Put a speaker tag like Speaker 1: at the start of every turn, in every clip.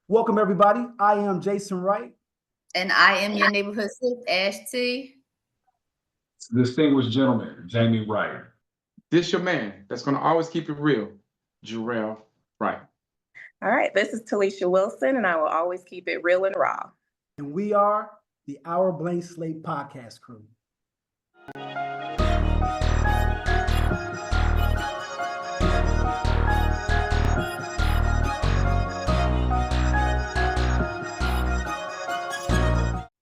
Speaker 1: Welcome, everybody. I am Jason Wright.
Speaker 2: And I am your neighborhood sis, Ash T.
Speaker 3: Distinguished gentleman, Jamie Wright.
Speaker 4: This your man that's going to always keep it real, Jarrell Wright.
Speaker 5: All right, this is Talisha Wilson, and I will always keep it real and raw.
Speaker 1: And we are the Our Blank Slate Podcast crew.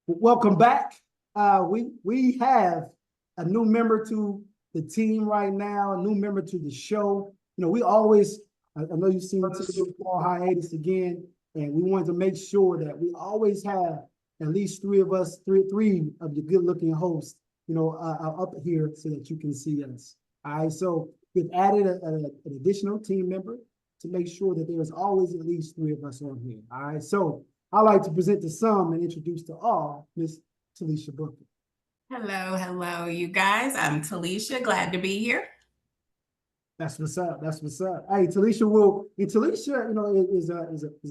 Speaker 1: Welcome back. We have a new member to the team right now, a new member to the show. You know, we always, I know you've seen us take a small hiatus again, and we wanted to make sure that we always have at least three of the good-looking hosts, up here so that you can see us. All right, so we've added an additional team member to make sure that there's always at least three of us on here. All right, so I'd like to present to some and introduce to all Miss Talisha Booker.
Speaker 6: Hello, you guys. I'm Talisha. Glad to be here.
Speaker 1: That's what's up. Hey, Talisha is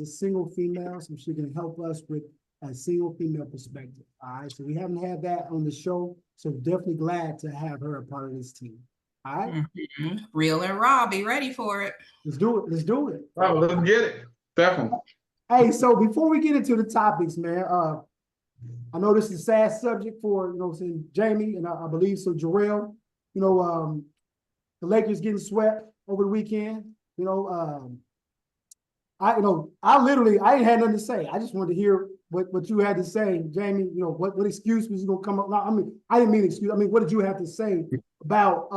Speaker 1: a single female, so she can help us with a single female perspective. All right, so we haven't had that on the show, so definitely glad to have her a part of this team. All right,
Speaker 6: Real and raw. Be ready for it.
Speaker 1: Let's do it.
Speaker 4: Oh, let's get it. Definitely.
Speaker 1: Hey, so before we get into the topics, man, I know this is a sad subject for Jamie and I believe so Jarrell. The Lakers getting swept over the weekend. I didn't have nothing to say. I just wanted to hear what you had to say, Jamie. What excuse was you gonna come up? No, I didn't mean excuse. What did you have to say about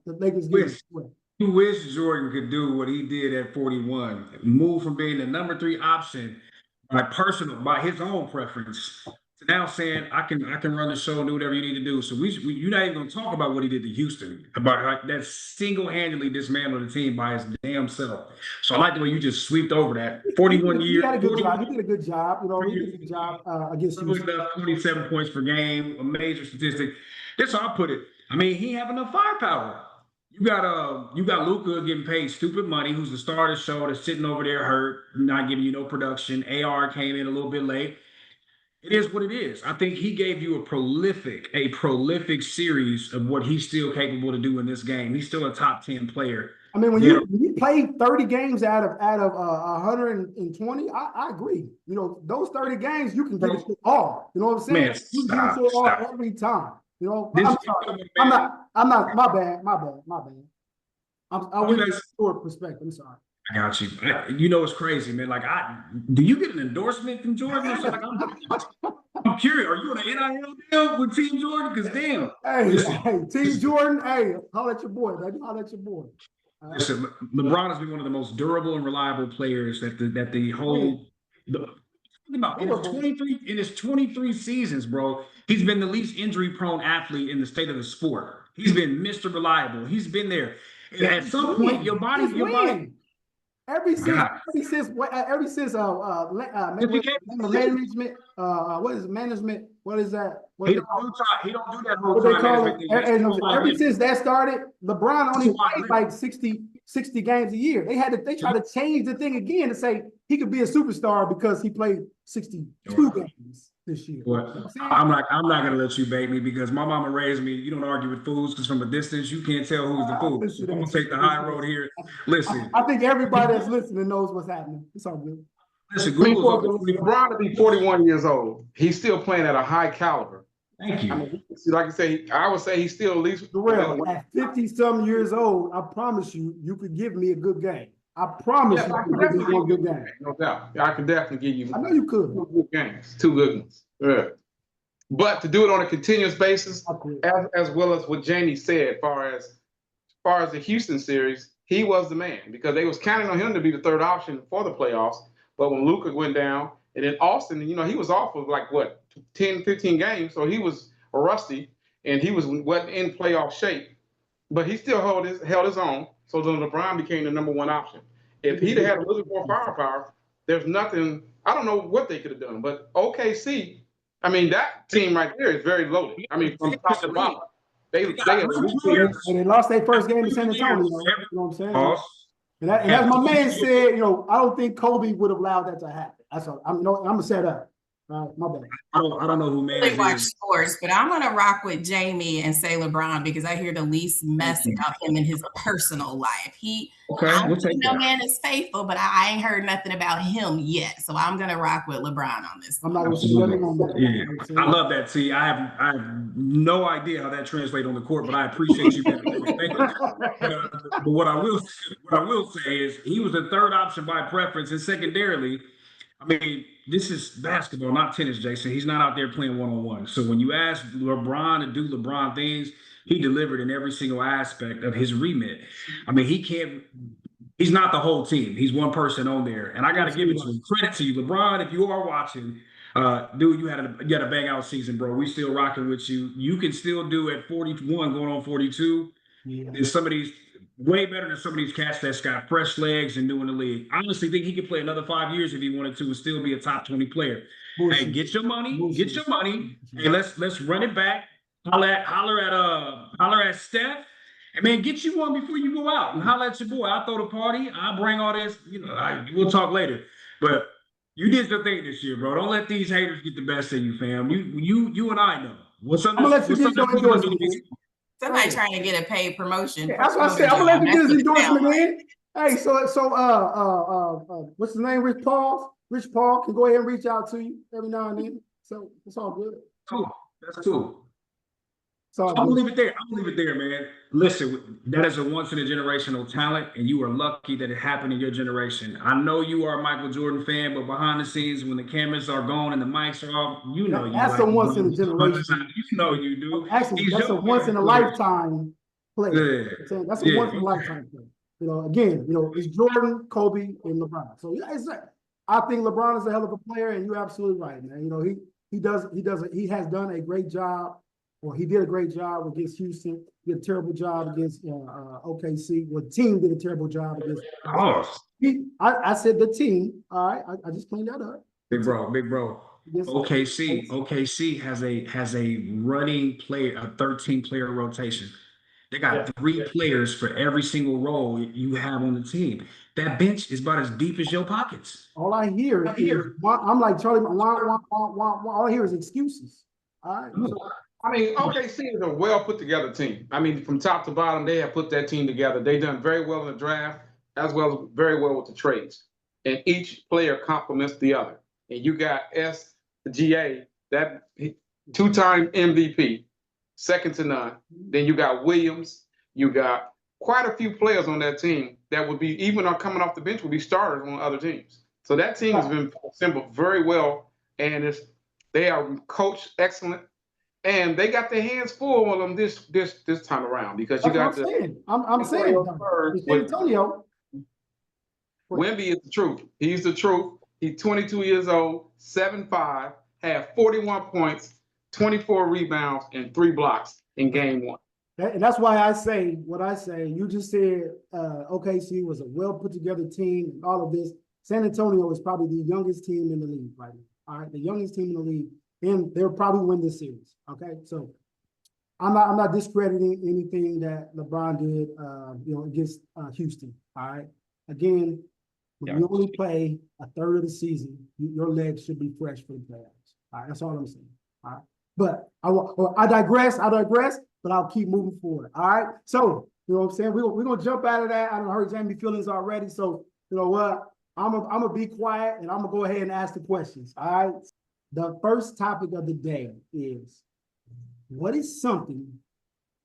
Speaker 1: the Lakers getting swept?
Speaker 3: You wish Jordan could do what he did at 41, move from being the number 3 option by his own preference to now saying I can run the show and do whatever you need to do. So you're not even gonna talk about what he did to Houston, about that single-handedly dismantled the team by his damn self. So I like the way you just sweeped over that. 41 years.
Speaker 1: He did a good job. He did a good job against Houston.
Speaker 3: 27 points per game, a major statistic. That's how I put it. He have enough firepower. You got Luka getting paid stupid money, who's the star of the show, that's sitting over there hurt, not giving you no production. AR came in a little bit late. It is what it is. I think he gave you a prolific series of what he's still capable to do in this game. He's still a top 10 player.
Speaker 1: When you play 30 games out of 120, I agree. Those 30 games you can get it all. You know what I'm saying?
Speaker 3: Man,
Speaker 1: you can get it all every time. I'm not. My bad. I went to your perspective. I'm sorry.
Speaker 3: I got you. It's crazy, man. Do you get an endorsement from Jordan? Or something? I'm curious. Are you on an NIL deal with Team Jordan? Because damn.
Speaker 1: Hey, Team Jordan. Hey, holler at your boy, baby. Holler at your boy.
Speaker 3: Listen, LeBron has been one of the most durable and reliable players that the whole. In his 23 seasons, bro, he's been the least injury-prone athlete in the state of the sport. He's been Mr. Reliable. He's been there. At some point, your body.
Speaker 1: Ever since management. What is that?
Speaker 3: He don't do that whole
Speaker 1: what they call
Speaker 3: time.
Speaker 1: it. Ever since that started, LeBron only played like 60 games a year. They tried to change the thing again to say he could be a superstar because he played 62 games this year.
Speaker 3: Well, I'm not gonna let you bait me because my mama raised me. You don't argue with fools because from a distance you can't tell who's the fool. So I'm gonna take the high road here. Listen,
Speaker 1: I think everybody that's listening knows what's happening. It's all good.
Speaker 3: Listen,
Speaker 4: LeBron to be 41 years old, he's still playing at a high caliber.
Speaker 3: Thank you.
Speaker 4: Like I say, I would say he's still at least.
Speaker 1: At 50-some years old, I promise you could give me a good game. I promise you could give me one good game.
Speaker 4: No doubt. I can definitely give you.
Speaker 1: I know you could.
Speaker 4: 2 good games, 2 good ones. Yeah. But to do it on a continuous basis, as well as what Jamie said, as far as the Houston series, he was the man because they was counting on him to be the 3rd option for the playoffs. But when Luka went down, and then Austin, he was off of 10, 15 games, so he was rusty, and he wasn't in playoff shape. But he still held his own, so then LeBron became the number 1 option. If he'd had a little more firepower, there's nothing. I don't know what they could have done, but OKC, that team right there is very loaded. From top to bottom, they
Speaker 1: lost their first game to San Antonio. You know what I'm saying? And as my man said, I don't think Kobe would have allowed that to happen. That's all. I'm gonna set up. My bad.
Speaker 3: I don't know who man
Speaker 6: really watch
Speaker 3: is.
Speaker 6: sports, but I'm gonna rock with Jamie and say LeBron because I hear the least mess about him in his personal life.
Speaker 3: Okay,
Speaker 6: I
Speaker 3: we'll
Speaker 6: don't
Speaker 3: take
Speaker 6: know
Speaker 3: that.
Speaker 6: man is faithful, but I ain't heard nothing about him yet. So I'm gonna rock with LeBron on this.
Speaker 1: I'm not gonna say
Speaker 3: Absolutely.
Speaker 1: nothing on that.
Speaker 3: Yeah, I love that. See, I have no idea how that translates on the court, but I appreciate you being thank you. But what I will say is he was the third option by preference, and secondarily, I mean, this is basketball, not tennis, Jason. He's not out there playing one-on-one. So when you ask LeBron to do LeBron things, he delivered in every single aspect of his remit. I mean, he's not the whole team. He's one person on there. And I got to give it to him. Credit to you. LeBron, if you are watching, dude, you had a bang out season, bro. We still rocking with you. You can still do at 41 going on 42.
Speaker 1: Yeah.
Speaker 3: There's some of these way better than some of these cats that's got fresh legs and doing the league. I honestly think he could play another 5 years if he wanted to and still be a top 20 player.
Speaker 1: Bullshit.
Speaker 3: Hey, get your money.
Speaker 1: Bullshit.
Speaker 3: Get your money. Hey, let's run it back. Holler at Steph. And man, get you one before you go out and holler at your boy. I'll throw the party. I'll bring all this. We'll talk later. But you did your thing this year, bro. Don't let these haters get the best of you, fam. You and I know.
Speaker 1: I'm gonna let you get your endorsement.
Speaker 6: Somebody trying to get a paid promotion.
Speaker 1: That's what I said. I'm gonna let you get his endorsement in. Hey, so what's his name? Rich Paul. Rich Paul can go ahead and reach out to you every now and then. So it's all good.
Speaker 3: Cool. That's cool.
Speaker 1: So
Speaker 3: I'm gonna leave it there, man. Listen, that is a once in a generational talent, and you are lucky that it happened in your generation. I know you are a Michael Jordan fan, but behind the scenes, when the cameras are gone and the mics are off, you know
Speaker 1: that's a once in a generation.
Speaker 3: You know you do.
Speaker 1: Actually, that's a once in a lifetime play.
Speaker 3: Yeah.
Speaker 1: That's a once in a lifetime play. Again, it's Jordan, Kobe, and LeBron. So I think LeBron is a hell of a player, and you're absolutely right, man. He has done a great job. Or he did a great job against Houston. He did a terrible job against OKC. Well, the team did a terrible job against. I said the team. All right, I just cleaned that up.
Speaker 3: Big bro. OKC has a running player, a 13-player rotation. They got 3 players for every single role you have on the team. That bench is about as deep as your pockets.
Speaker 1: All I hear is I'm like Charlie. All I hear is excuses. All right. So,
Speaker 4: I mean, OKC is a well put together team. I mean, from top to bottom, they have put that team together. They've done very well in the draft, as well as very well with the trades. And each player complements the other. And you got SGA, that 2-time MVP, second to none. Then you got Williams. You got quite a few players on that team that would be, even coming off the bench, would be starters on other teams. So that team has been assembled very well, and they are coached excellent. And they got their hands full on them this time around because you got
Speaker 1: I'm saying Antonio.
Speaker 4: Wemby is the truth. He's the truth. He's 22 years old, 7'5", had 41 points, 24 rebounds, and 3 blocks in game 1.
Speaker 1: And that's why I say what I say. You just said OKC was a well put together team and all of this. San Antonio is probably the youngest team in the league right now. All right, the youngest team in the league. And they'll probably win this series. Okay, so I'm not discrediting anything that LeBron did, against Houston. All right. Again, when you only play a third of the season, your legs should be fresh for the playoffs. All right, that's all I'm saying. All right, but I digress. But I'll keep moving forward. All right. So you know what I'm saying. We're gonna jump out of that. I don't hurt Jamie's feelings already. So you know what? I'm gonna be quiet and I'm gonna go ahead and ask the questions. All right. The first topic of the day is, what is something,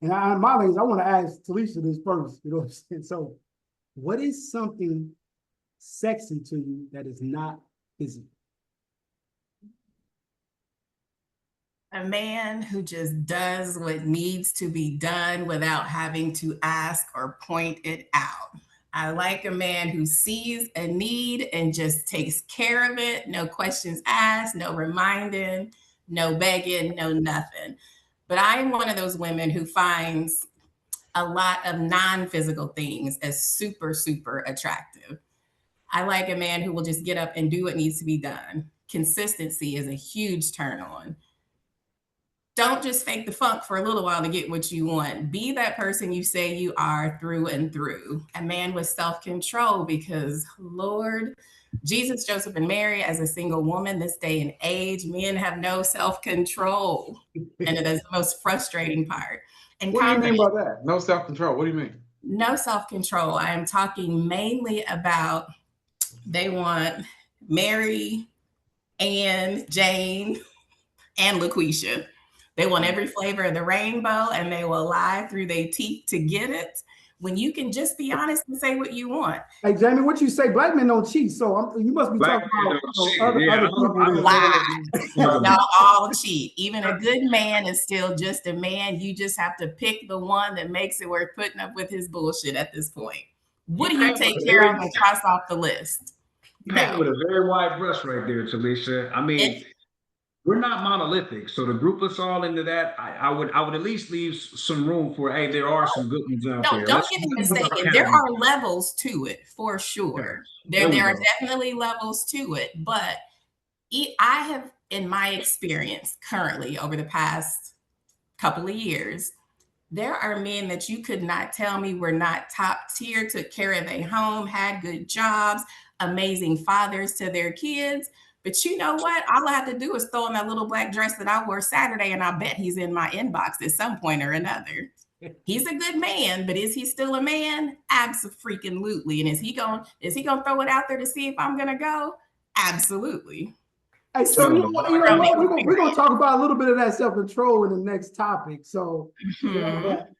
Speaker 1: and my ladies, I want to ask Talisha this first, you know what I'm saying? So, what is something sexy to you that is not physical?
Speaker 6: A man who just does what needs to be done without having to ask or point it out. I like a man who sees a need and just takes care of it. No questions asked, no reminding, no begging, no nothing. But I'm one of those women who finds a lot of non-physical things as super, super attractive. I like a man who will just get up and do what needs to be done. Consistency is a huge turn on. don't just fake the funk for a little while to get what you want. Be that person you say you are through and through. A man with self-control, because Lord, Jesus, Joseph, and Mary, as a single woman, this day and age, men have no self-control. And it is the most frustrating part. And
Speaker 4: What do you mean by that? No self-control. What do you mean?
Speaker 6: No self-control. I am talking mainly about they want Mary, Anne, Jane, and LaQuisha. They want every flavor of the rainbow, and they will lie through their teeth to get it. When you can just be honest and say what you want.
Speaker 1: Hey, Jamie, what you say? Black men don't cheat, so you must be
Speaker 3: Black
Speaker 1: talking
Speaker 3: men
Speaker 1: about
Speaker 3: don't cheat.
Speaker 1: other
Speaker 3: Yeah,
Speaker 1: people.
Speaker 6: Lies. Y'all all cheat. Even a good man is still just a man. You just have to pick the one that makes it worth putting up with his bullshit at this point. What do you take care of and cross off the list?
Speaker 3: No. With a very wide brush right there, Talisha. I mean, we're not monolithic, so to group us all into that, I would at least leave some room for, hey, there are some good ones out there.
Speaker 6: Don't get me mistaken. There are levels to it for sure. There are definitely levels to it, but I have, in my experience currently over the past couple of years, there are men that you could not tell me were not top tier, took care of their home, had good jobs, amazing fathers to their kids. But you know what? All I have to do is throw in that little black dress that I wore Saturday, and I bet he's in my inbox at some point or another. He's a good man, but is he still a man? Absolutely. And is he gonna throw it out there to see if I'm gonna go? Absolutely.
Speaker 1: Hey, so you know what? We're gonna talk about a little bit of that self-control in the next topic. So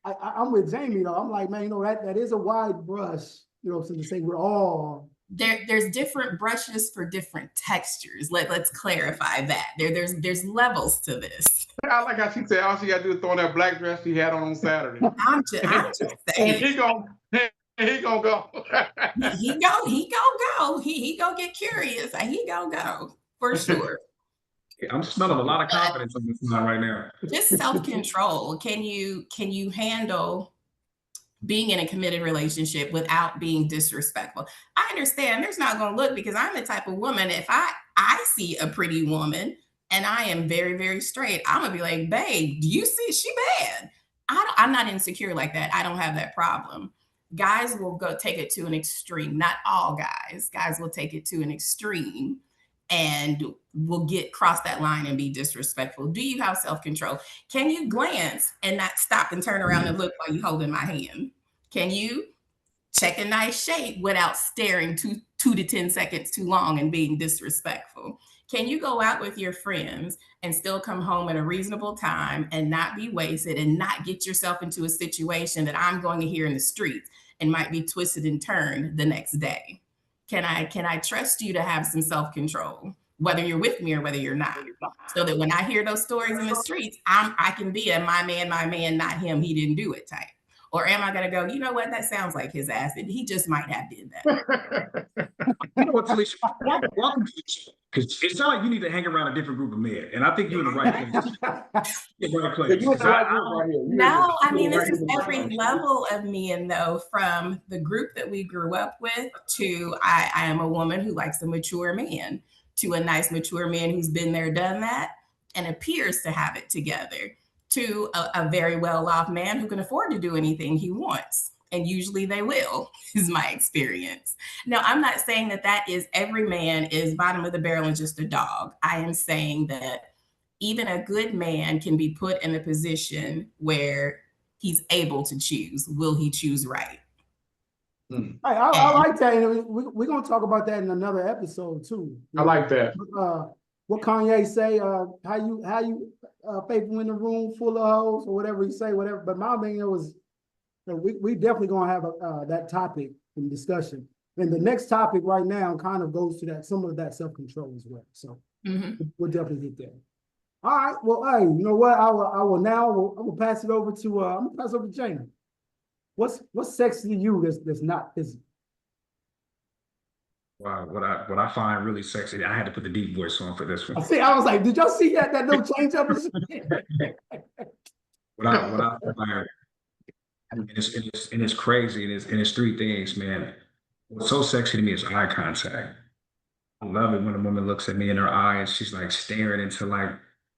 Speaker 1: I'm with Jamie though. I'm like, man, you know, that is a wide brush, you know, to say we're all.
Speaker 6: There's different brushes for different textures. Let's clarify that. There's levels to this.
Speaker 4: I like how she said all she got to do is throw on that black dress she had on Saturday.
Speaker 6: I'm just saying.
Speaker 4: He gonna go.
Speaker 6: he go. He gonna get curious. He gonna go for sure.
Speaker 3: I'm smelling a lot of confidence on this line right now.
Speaker 6: Just self-control. Can you handle being in a committed relationship without being disrespectful? I understand there's not going to look, because I'm the type of woman, if I see a pretty woman and I am very, very straight, I'm going to be like, babe, do you see she bad? I'm not insecure like that. I don't have that problem. Guys will go take it to an extreme. Not all guys. Guys will take it to an extreme and will cross that line and be disrespectful. Do you have self-control? Can you glance and not stop and turn around and look while you're holding my hand? Can you check a nice shape without staring 2 to 10 seconds too long and being disrespectful? Can you go out with your friends and still come home at a reasonable time and not be wasted and not get yourself into a situation that I'm going to hear in the streets and might be twisted and turned the next day? Can I trust you to have some self-control, whether you're with me or whether you're not, so that when I hear those stories in the streets, I can be a my man, not him, he didn't do it type? Or am I going to go, you know what, that sounds like his ass, and he just might have did that?
Speaker 3: You know what, Talisha? Welcome to the show. Because it sounds like you need to hang around a different group of men. And I think you're in the right place.
Speaker 6: No, I mean, this is every level of men, though, from the group that we grew up with to I am a woman who likes a mature man, to a nice mature man who's been there, done that, and appears to have it together, to a very well-off man who can afford to do anything he wants. And usually they will, is my experience. Now, I'm not saying that is every man is bottom of the barrel and just a dog. I am saying that even a good man can be put in a position where he's able to choose. Will he choose right?
Speaker 1: I like that. We're going to talk about that in another episode too.
Speaker 4: I like that.
Speaker 1: What Kanye say? How you faithful in the room full of hoes, or whatever he say, whatever. But my thing was, we definitely gonna have that topic in discussion. And the next topic right now kind of goes to that, some of that self-control as well. So we'll definitely get there. All right. Well, hey, you know what? I will pass it over to I'm gonna pass it over to Jamie. What's sexy to you that's not physical?
Speaker 3: Wow, what I find really sexy, I had to put the deep voice on for this one.
Speaker 1: I was like, did y'all see that little change up?
Speaker 3: What I find, and it's crazy, and it's three things, man. What's so sexy to me is eye contact. I love it when a woman looks at me in her eye and she's like staring into like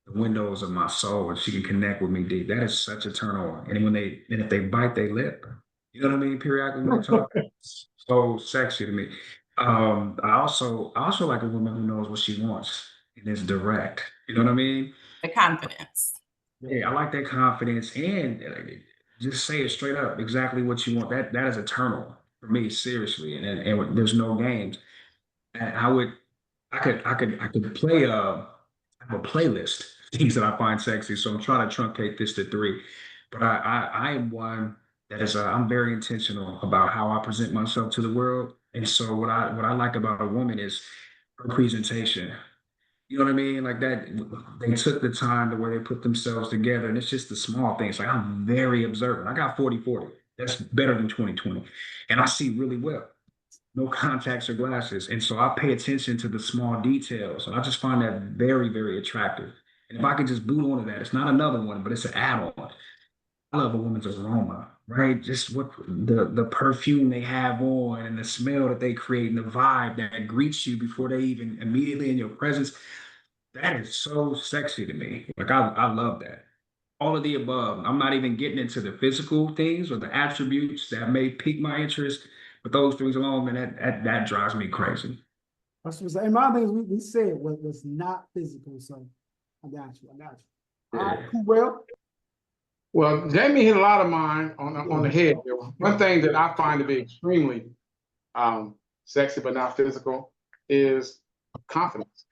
Speaker 3: the windows of my soul and she can connect with me deep. That is such a turn on. And if they bite their lip, you know what I mean? Periodically when they talk, it's so sexy to me. I also like a woman who knows what she wants and is direct. You know what I mean?
Speaker 6: The confidence.
Speaker 3: Yeah, I like that confidence and just say it straight up exactly what you want. That is a turn on for me, seriously. And there's no games. And I could play I have a playlist of things that I find sexy. So I'm trying to truncate this to three. But I am one that is I'm very intentional about how I present myself to the world. And so what I like about a woman is her presentation. You know what I mean? Like that, they took the time to where they put themselves together, and it's just the small things. Like I'm very observant. I got 40/40. That's better than 20/20, and I see really well. No contacts or glasses, and so I pay attention to the small details, and I just find that very, very attractive. And if I could just boot onto that, it's not another one, but it's an add-on. I love a woman's aroma, right? Just what the perfume they have on and the smell that they create and the vibe that greets you before they even immediately in your presence. That is so sexy to me. Like I love that. All of the above. I'm not even getting into the physical things or the attributes that may pique my interest, but those things alone, man, that drives me crazy.
Speaker 1: That's what I'm saying. And my thing is we said what was not physical, so I got you. All right,
Speaker 3: Yeah.
Speaker 1: cool.
Speaker 4: Well, Jamie hit a lot of mine on the head. One thing that I find to be extremely sexy but not physical is confidence.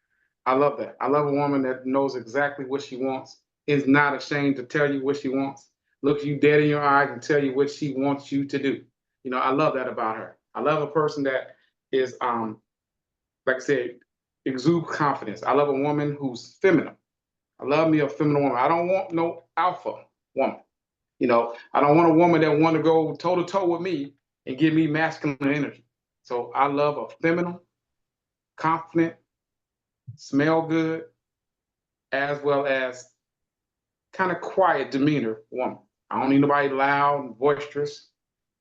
Speaker 4: I love that. I love a woman that knows exactly what she wants, is not ashamed to tell you what she wants, looks you dead in your eyes and tell you what she wants you to do. You know, I love that about her. I love a person that is, like I said, exude confidence. I love a woman who's feminine. I love me a feminine woman. I don't want no alpha woman. You know, I don't want a woman that want to go toe to toe with me and give me masculine energy. So I love a feminine, confident, smell good, as well as kind of quiet demeanor woman. I don't need nobody loud and boisterous.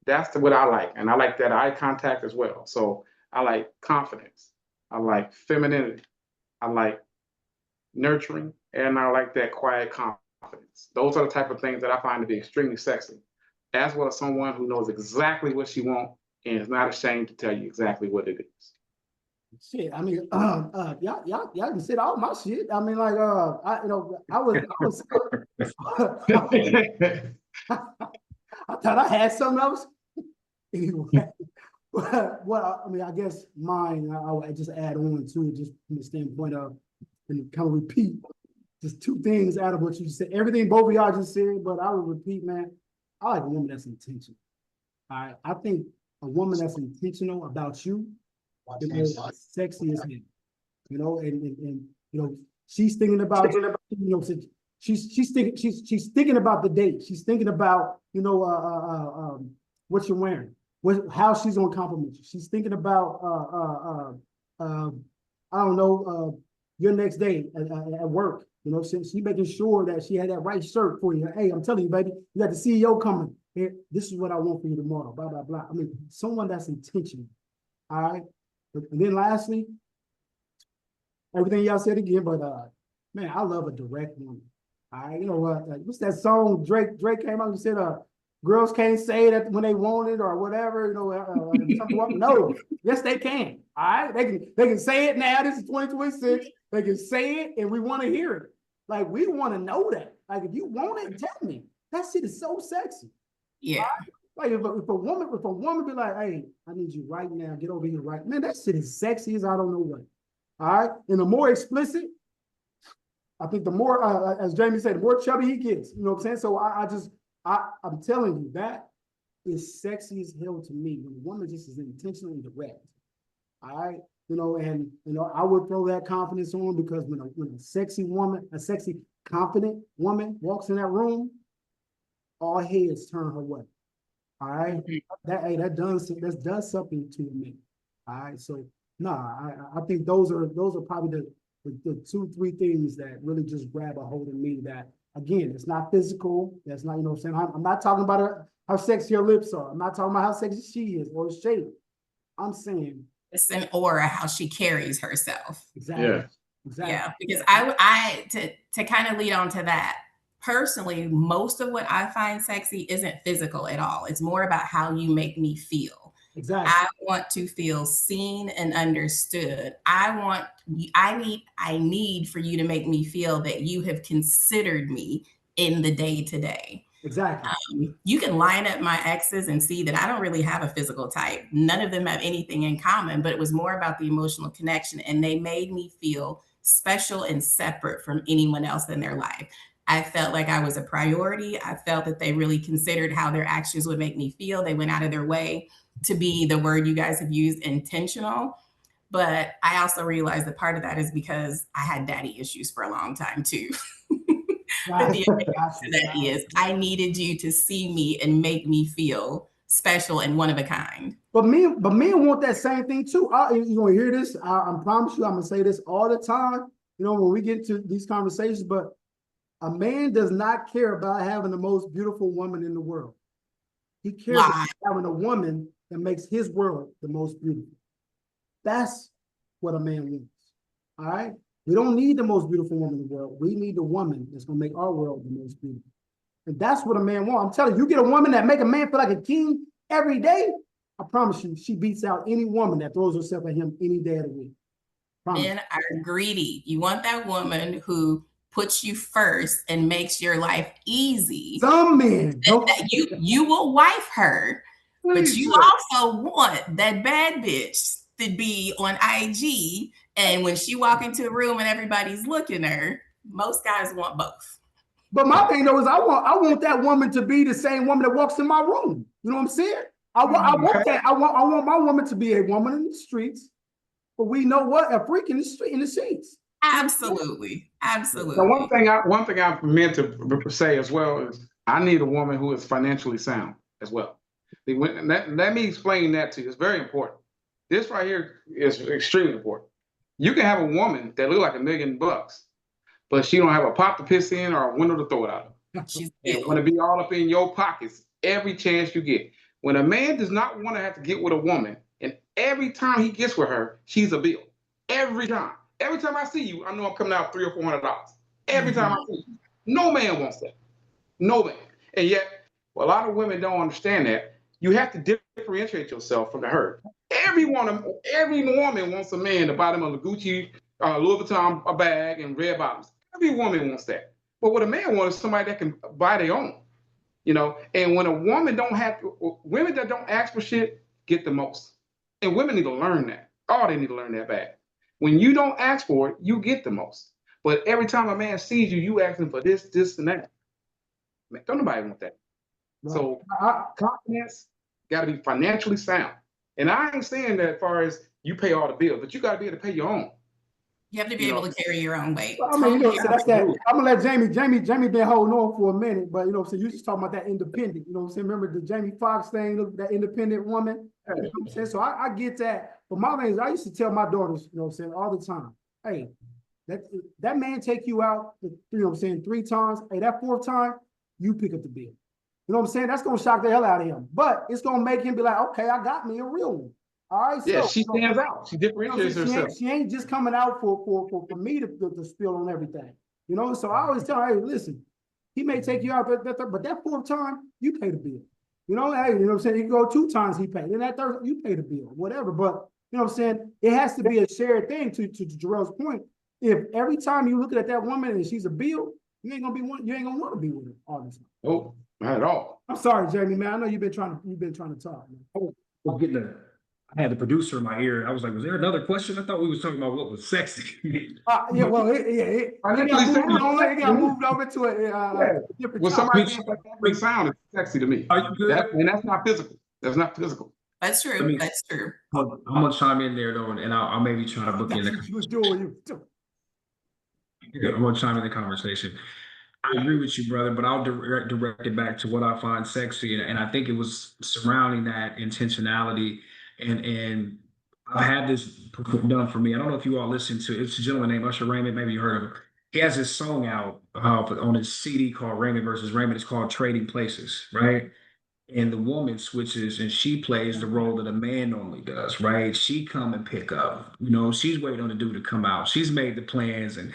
Speaker 4: That's what I like. And I like that eye contact as well. So I like confidence. I like femininity. I like nurturing. And I like that quiet confidence. Those are the type of things that I find to be extremely sexy, as well as someone who knows exactly what she wants and is not ashamed to tell you exactly what it is.
Speaker 1: Shit, I mean, y'all can sit all my shit. I mean, like, I was I thought I had something else. Anyway, well, I mean, I guess mine, I just add on to it, just from the standpoint of, and kind of repeat just two things out of what you said. Everything both of y'all just said, but I would repeat, man, I like a woman that's intentional. All right, I think a woman that's intentional about you, sexy as hell, you know, and you know, she's thinking about, you know, she's thinking about the date. She's thinking about, you know, what you're wearing, how she's gonna compliment you. She's thinking about, I don't know, your next day at work. You know, she making sure that she had that right shirt for you. Hey, I'm telling you, baby, you got the CEO coming. Here, this is what I want for you tomorrow. Blah blah blah. I mean, someone that's intentional. All right. And then lastly, everything y'all said again, but man, I love a direct woman. All right, you know what? What's that song Drake came out and said, girls can't say that when they want it or whatever, you know, no, yes, they can. All right, they can say it now. This is 2026. They can say it and we want to hear it. Like, we want to know that. Like, if you want it, tell me. That shit is so sexy.
Speaker 6: Yeah.
Speaker 1: Right? Like if a woman be like, hey, I need you right now, get over here right. Man, that shit is sexy as I don't know what. All right. And the more explicit, I think the more, as Jamie said, the more chubby he gets. You know what I'm saying? So I'm telling you, that is sexy as hell to me. When a woman just is intentionally direct. All right. You know, and you know, I would throw that confidence on, because when a sexy woman, a sexy, confident woman walks in that room, all heads turn her way. All right, that does something to me. All right, so I think those are probably the 2-3 things that really just grab a hold of me. That again, it's not physical. That's not, you know what I'm saying. I'm not talking about how sexy her lips are. I'm not talking about how sexy she is or the shape. I'm saying
Speaker 6: it's an aura, how she carries herself.
Speaker 1: Exactly.
Speaker 4: Yeah.
Speaker 1: Exactly.
Speaker 6: Yeah, because I to kind of lead on to that. Personally, most of what I find sexy isn't physical at all. It's more about how you make me feel.
Speaker 1: Exactly.
Speaker 6: I want to feel seen and understood. I need for you to make me feel that you have considered me in the day to day.
Speaker 1: Exactly.
Speaker 6: You can line up my exes and see that I don't really have a physical type. None of them have anything in common, but it was more about the emotional connection. And they made me feel special and separate from anyone else in their life. I felt like I was a priority. I felt that they really considered how their actions would make me feel. They went out of their way to be, the word you guys have used, intentional. But I also realized that part of that is because I had daddy issues for a long time too. But the other answer to that is I needed you to see me and make me feel special and one of a kind.
Speaker 1: But men want that same thing too. You're gonna hear this. I promise you, I'm gonna say this all the time. You know, when we get into these conversations, but a man does not care about having the most beautiful woman in the world. He cares about having a woman that makes his world the most beautiful. That's what a man wants. All right. We don't need the most beautiful woman in the world. We need the woman that's gonna make our world the most beautiful. And that's what a man wants. I'm telling you, you get a woman that make a man feel like a king every day, I promise you, she beats out any woman that throws herself at him any day of the week.
Speaker 6: Men are greedy. You want that woman who puts you first and makes your life easy.
Speaker 1: Some men.
Speaker 6: That you will wife her, but you also want that bad bitch to be on IG. And when she walk into a room and everybody's looking at her, most guys want both.
Speaker 1: But my thing though is I want that woman to be the same woman that walks in my room. You know what I'm saying? I want that. I want my woman to be a woman in the streets, but we know what, a freak in the street, in the sheets.
Speaker 6: Absolutely. Absolutely.
Speaker 4: So one thing I meant to say as well is I need a woman who is financially sound as well. Let me explain that to you. It's very important. This right here is extremely important. You can have a woman that look like $1 million, but she don't have a pot to piss in or a window to throw it out of. She's going to be all up in your pockets every chance you get. When a man does not want to have to get with a woman, and every time he gets with her, she's a bill. Every time. Every time I see you, I know I'm coming out $300 or $400. Every time I see you. No man wants that. No man. And yet, a lot of women don't understand that. You have to differentiate yourself from the herd. Every woman wants a man to buy them a Gucci, Louis Vuitton bag and red bottoms. Every woman wants that. But what a man wants is somebody that can buy their own. You know, and when a woman women that don't ask for shit get the most. And women need to learn that. Oh, they need to learn that bad. When you don't ask for it, you get the most. But every time a man sees you, you asking for this, and that. Man, don't nobody want that. Right. So confidence got to be financially sound. And I ain't saying that as far as you pay all the bills, but you got to be able to pay your own.
Speaker 6: You have to be able to carry your own weight.
Speaker 1: Well, I mean, you know, so that's that. I'm gonna let Jamie been holding on for a minute, but you know, so you just talking about that independent. You know what I'm saying? Remember the Jamie Foxx thing, that independent woman. You know what I'm saying? So I get that. But my thing is, I used to tell my daughters, you know what I'm saying, all the time, hey, that man take you out, you know what I'm saying, 3 times. Hey, that 4th time, you pick up the bill. You know what I'm saying? That's gonna shock the hell out of him. But it's gonna make him be like, okay, I got me a real one. All right.
Speaker 4: Yeah,
Speaker 1: so,
Speaker 4: she stands out. She differentiates herself.
Speaker 1: She ain't just coming out for me to spill on everything. You know, so I always tell her, hey, listen, he may take you out, but that 4th time, you pay the bill. You know, hey, you know what I'm saying? You can go 2 times, he paid. Then that 3rd, you pay the bill, whatever. But you know what I'm saying? It has to be a shared thing to Jarrell's point. If every time you look at that woman and she's a bill, you ain't gonna want to be with her all the time.
Speaker 4: Oh, not at all.
Speaker 1: I'm sorry, Jamie, man. I know you've been trying to talk, man.
Speaker 3: I had the producer in my ear. I was like, was there another question? I thought we was talking about what was sexy.
Speaker 1: Yeah, well, it got moved over to a different
Speaker 4: well, somebody being sound is sexy to me.
Speaker 3: Are you good?
Speaker 4: And that's not physical. That's not physical.
Speaker 6: That's true. That's true.
Speaker 3: I'm gonna chime in there though, and I'll maybe try to book in. I'm gonna chime in the conversation. I agree with you, brother, but I'll direct it back to what I find sexy, and I think it was surrounding that intentionality. And I've had this done for me. I don't know if you all listen to it. It's a gentleman named Usher Raymond. Maybe you heard of him. He has this song out on his CD called Raymond versus Raymond. It's called Trading Places, right? and the woman switches and she plays the role that a man normally does, right? She come and pick up, she's waiting on the dude to come out. She's made the plans and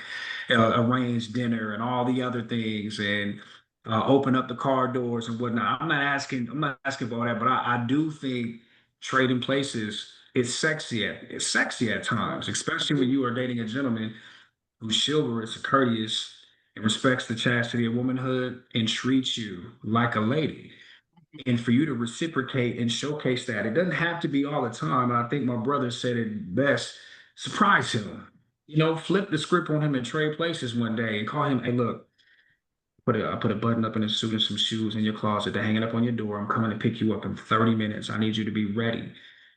Speaker 3: arranged dinner and all the other things and open up the car doors and whatnot. I'm not asking for all that, but I do think trading places is sexy at times, especially when you are dating a gentleman who's chivalrous, courteous, and respects the chastity of womanhood and treats you like a lady. And for you to reciprocate and showcase that, it doesn't have to be all the time. I think my brother said it best: surprise him. Flip the script on him and trade places one day and call him, hey, look, I put a button up in a suit and some shoes in your closet. They're hanging up on your door. I'm coming to pick you up in 30 minutes. I need you to be ready.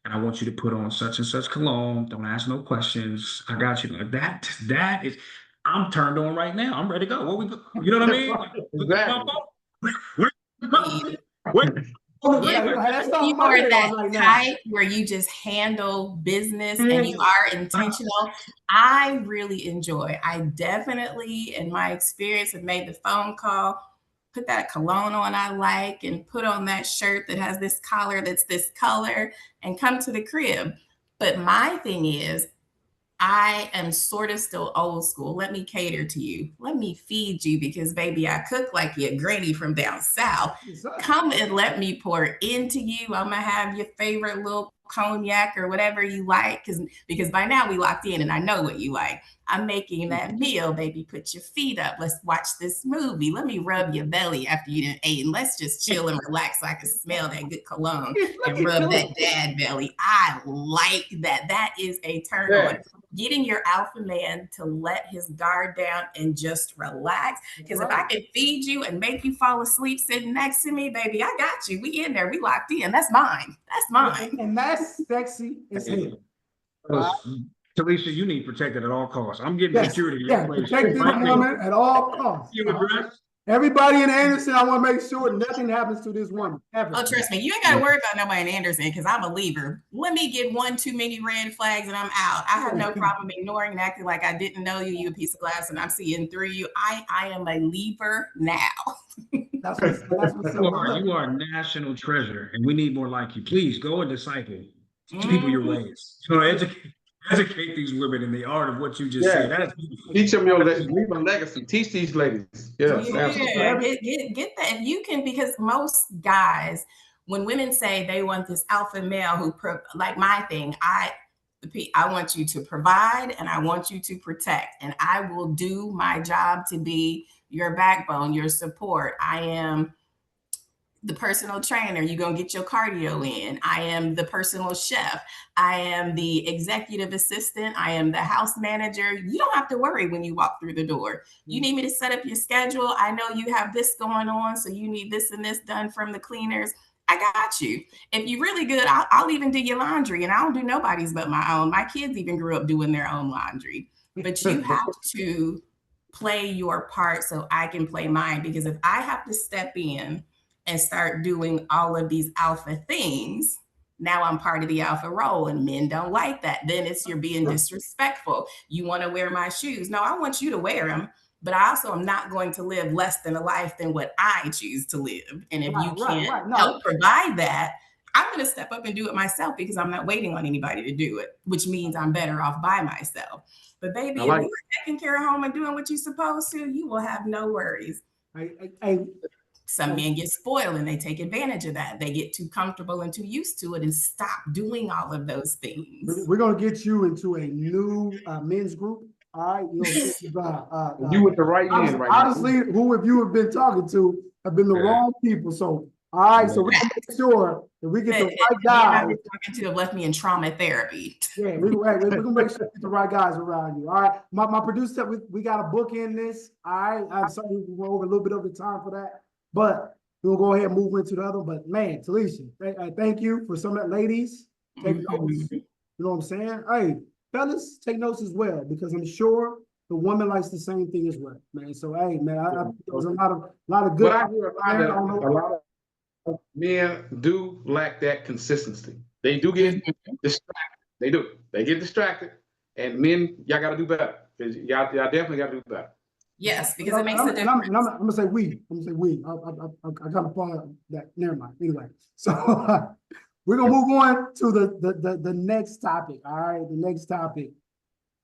Speaker 3: And I want you to put on such and such cologne. Don't ask no questions. I got you. That is, I'm turned on right now. I'm ready to go. You know what I mean?
Speaker 4: Exactly.
Speaker 6: You are that type where you just handle business and you are intentional. I really enjoy. I definitely, in my experience, have made the phone call, put that cologne on I like, and put on that shirt that has this collar that's this color, and come to the crib. But my thing is, I am sort of still old school. Let me cater to you. Let me feed you because, baby, I cook like your granny from down south. Come and let me pour into you. I'm going to have your favorite little cognac or whatever you like because by now we locked in and I know what you like. I'm making that meal, baby. Put your feet up. Let's watch this movie. Let me rub your belly after you done ate. And let's just chill and relax so I can smell that good cologne and rub that dad belly. I like that. That is a turn on. Getting your alpha man to let his guard down and just relax. Because if I can feed you and make you fall asleep sitting next to me, baby, I got you. We in there. We locked in. That's mine. That's mine.
Speaker 1: And that's sexy as hell.
Speaker 3: Talisha, you need protected at all costs. I'm getting security.
Speaker 1: Protect this woman at all costs. Everybody in Anderson, I want to make sure nothing happens to this woman. Ever.
Speaker 6: Oh, trust me, you ain't got to worry about nobody in Anderson because I'm a leaver. Let me get one too many red flags and I'm out. I have no problem ignoring and acting like I didn't know you. You a piece of glass and I'm seeing through you. I am a leaver now.
Speaker 1: That's what's
Speaker 3: you are a national treasure, and we need more like you. Please go and disciple. Teach people your ways. Educate these women in the art of what you just said. That is beautiful.
Speaker 4: Teach them your leave a legacy. Teach these ladies.
Speaker 6: Get that if you can, because most guys, when women say they want this alpha male who like my thing, I want you to provide and I want you to protect, and I will do my job to be your backbone, your support. I am the personal trainer. You're going to get your cardio in. I am the personal chef. I am the executive assistant. I am the house manager. You don't have to worry when you walk through the door. You need me to set up your schedule. I know you have this going on, so you need this and this done from the cleaners. I got you. If you're really good, I'll even do your laundry, and I don't do nobody's but my own. My kids even grew up doing their own laundry. But you have to play your part so I can play mine, because if I have to step in and start doing all of these alpha things, now I'm part of the alpha role, and men don't like that. Then you're being disrespectful. You want to wear my shoes. No, I want you to wear them, but I also am not going to live less than a life than what I choose to live. And if you can't help provide that, I'm going to step up and do it myself, because I'm not waiting on anybody to do it, which means I'm better off by myself. But baby, if you are taking care of home and doing what you're supposed to, you will have no worries. Some men get spoiled and they take advantage of that. They get too comfortable and too used to it and stop doing all of those things.
Speaker 1: We're going to get you into a new men's group. All right.
Speaker 4: You with the right men right now.
Speaker 1: Honestly, who have you been talking to have been the wrong people. So, all right. So we're going to make sure that we get the right guys.
Speaker 6: I've talking to have left me in trauma therapy.
Speaker 1: Yeah, we're going to make sure we get the right guys around you. All right. My producer said we got a book in this. All right. I'm sorry we went over a little bit of the time for that. But we'll go ahead and move into the other. But man, Talisha, thank you for some of that. Ladies, take notes. You know what I'm saying? Hey, fellas, take notes as well, because I'm sure the woman likes the same thing as well, man. So hey, man, there was a lot of good.
Speaker 4: But I hear a lot of men do lack that consistency. They do get distracted. They do. They get distracted, and men, y'all got to do better. Y'all definitely got to do better.
Speaker 6: Yes, because it makes a
Speaker 1: I'm
Speaker 6: difference.
Speaker 1: gonna say we. I'm gonna say we. I got a part of that. Never mind. Anyway, so we're gonna move on to the next topic. All right, the next topic.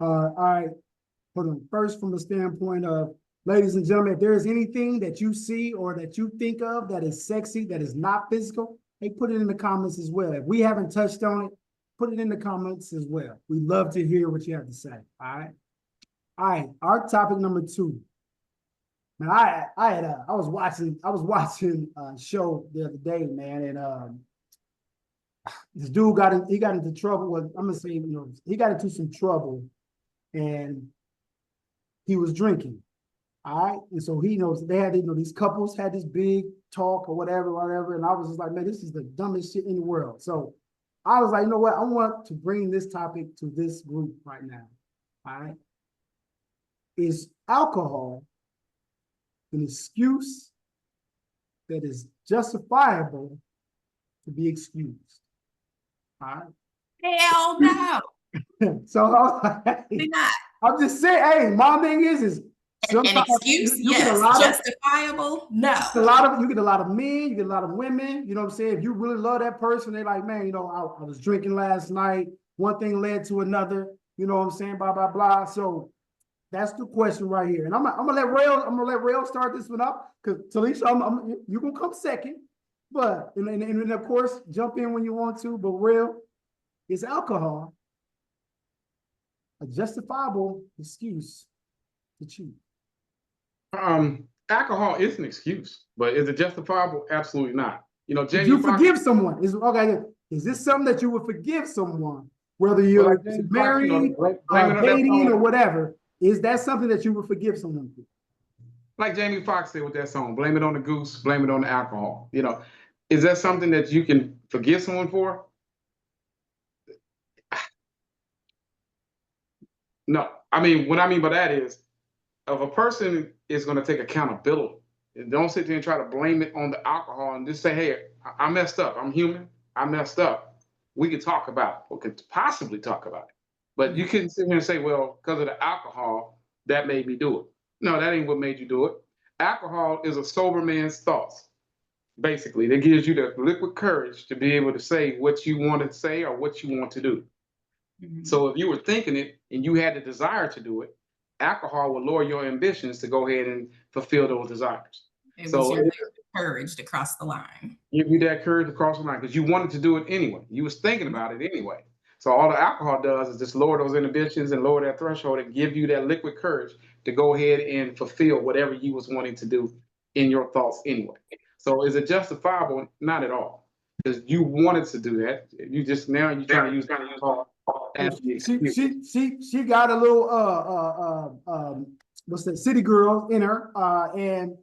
Speaker 1: All right. Hold on. First, from the standpoint of, ladies and gentlemen, if there is anything that you see or that you think of that is sexy, that is not physical, hey, put it in the comments as well. If we haven't touched on it, put it in the comments as well. We'd love to hear what you have to say. All right. All right. Our topic number 2. Man, I was watching a show the other day, man, and this dude got into trouble. With, I'm gonna say, he got into some trouble, and he was drinking. All right, and so he knows they had, these couples had this big talk or whatever, and I was just like, man, this is the dumbest shit in the world. So I was like, you know what? I want to bring this topic to this group right now. All right, is alcohol an excuse that is justifiable to be excused? All right.
Speaker 6: Hell no.
Speaker 1: So
Speaker 6: We're not.
Speaker 1: I'm just saying, hey, my thing is
Speaker 6: An excuse,
Speaker 1: you
Speaker 6: yes.
Speaker 1: get a lot
Speaker 6: Justifiable, no.
Speaker 1: you get a lot of men, you get a lot of women, you know what I'm saying? If you really love that person, they're like, man, I was drinking last night, one thing led to another, you know what I'm saying, blah, blah, blah. So that's the question right here. And I'm gonna let Rail start this one up, because Talisha, you're gonna come second. But and of course, jump in when you want to, but Rail, is alcohol a justifiable excuse to cheat?
Speaker 4: Alcohol is an excuse, but is it justifiable? Absolutely not.
Speaker 1: Did you forgive someone? Is this something that you would forgive someone, whether you're married, dating, or whatever? Is that something that you would forgive someone for?
Speaker 4: Like Jamie Foxx said with that song, blame it on the goose, blame it on the alcohol. Is that something that you can forgive someone for? No. I mean, what I mean by that is, if a person is going to take accountability, and don't sit there and try to blame it on the alcohol and just say, hey, I messed up. I'm human. I messed up. We could talk about it, or could possibly talk about it. But you couldn't sit here and say, well, because of the alcohol, that made me do it. No, that ain't what made you do it. Alcohol is a sober man's thoughts. Basically, that gives you the liquid courage to be able to say what you want to say or what you want to do. Mm-hmm. So if you were thinking it and you had the desire to do it, alcohol will lower your ambitions to go ahead and fulfill those desires.
Speaker 6: It was your courage to cross the line.
Speaker 4: Give you that courage to cross the line because you wanted to do it anyway. You was thinking about it anyway. So all the alcohol does is just lower those inhibitions and lower that threshold and give you that liquid courage to go ahead and fulfill whatever you was wanting to do in your thoughts anyway. So is it justifiable? Not at all. Because you wanted to do that. You just now you're trying to use alcohol as the excuse.
Speaker 1: She got a little what's that, city girl in her, and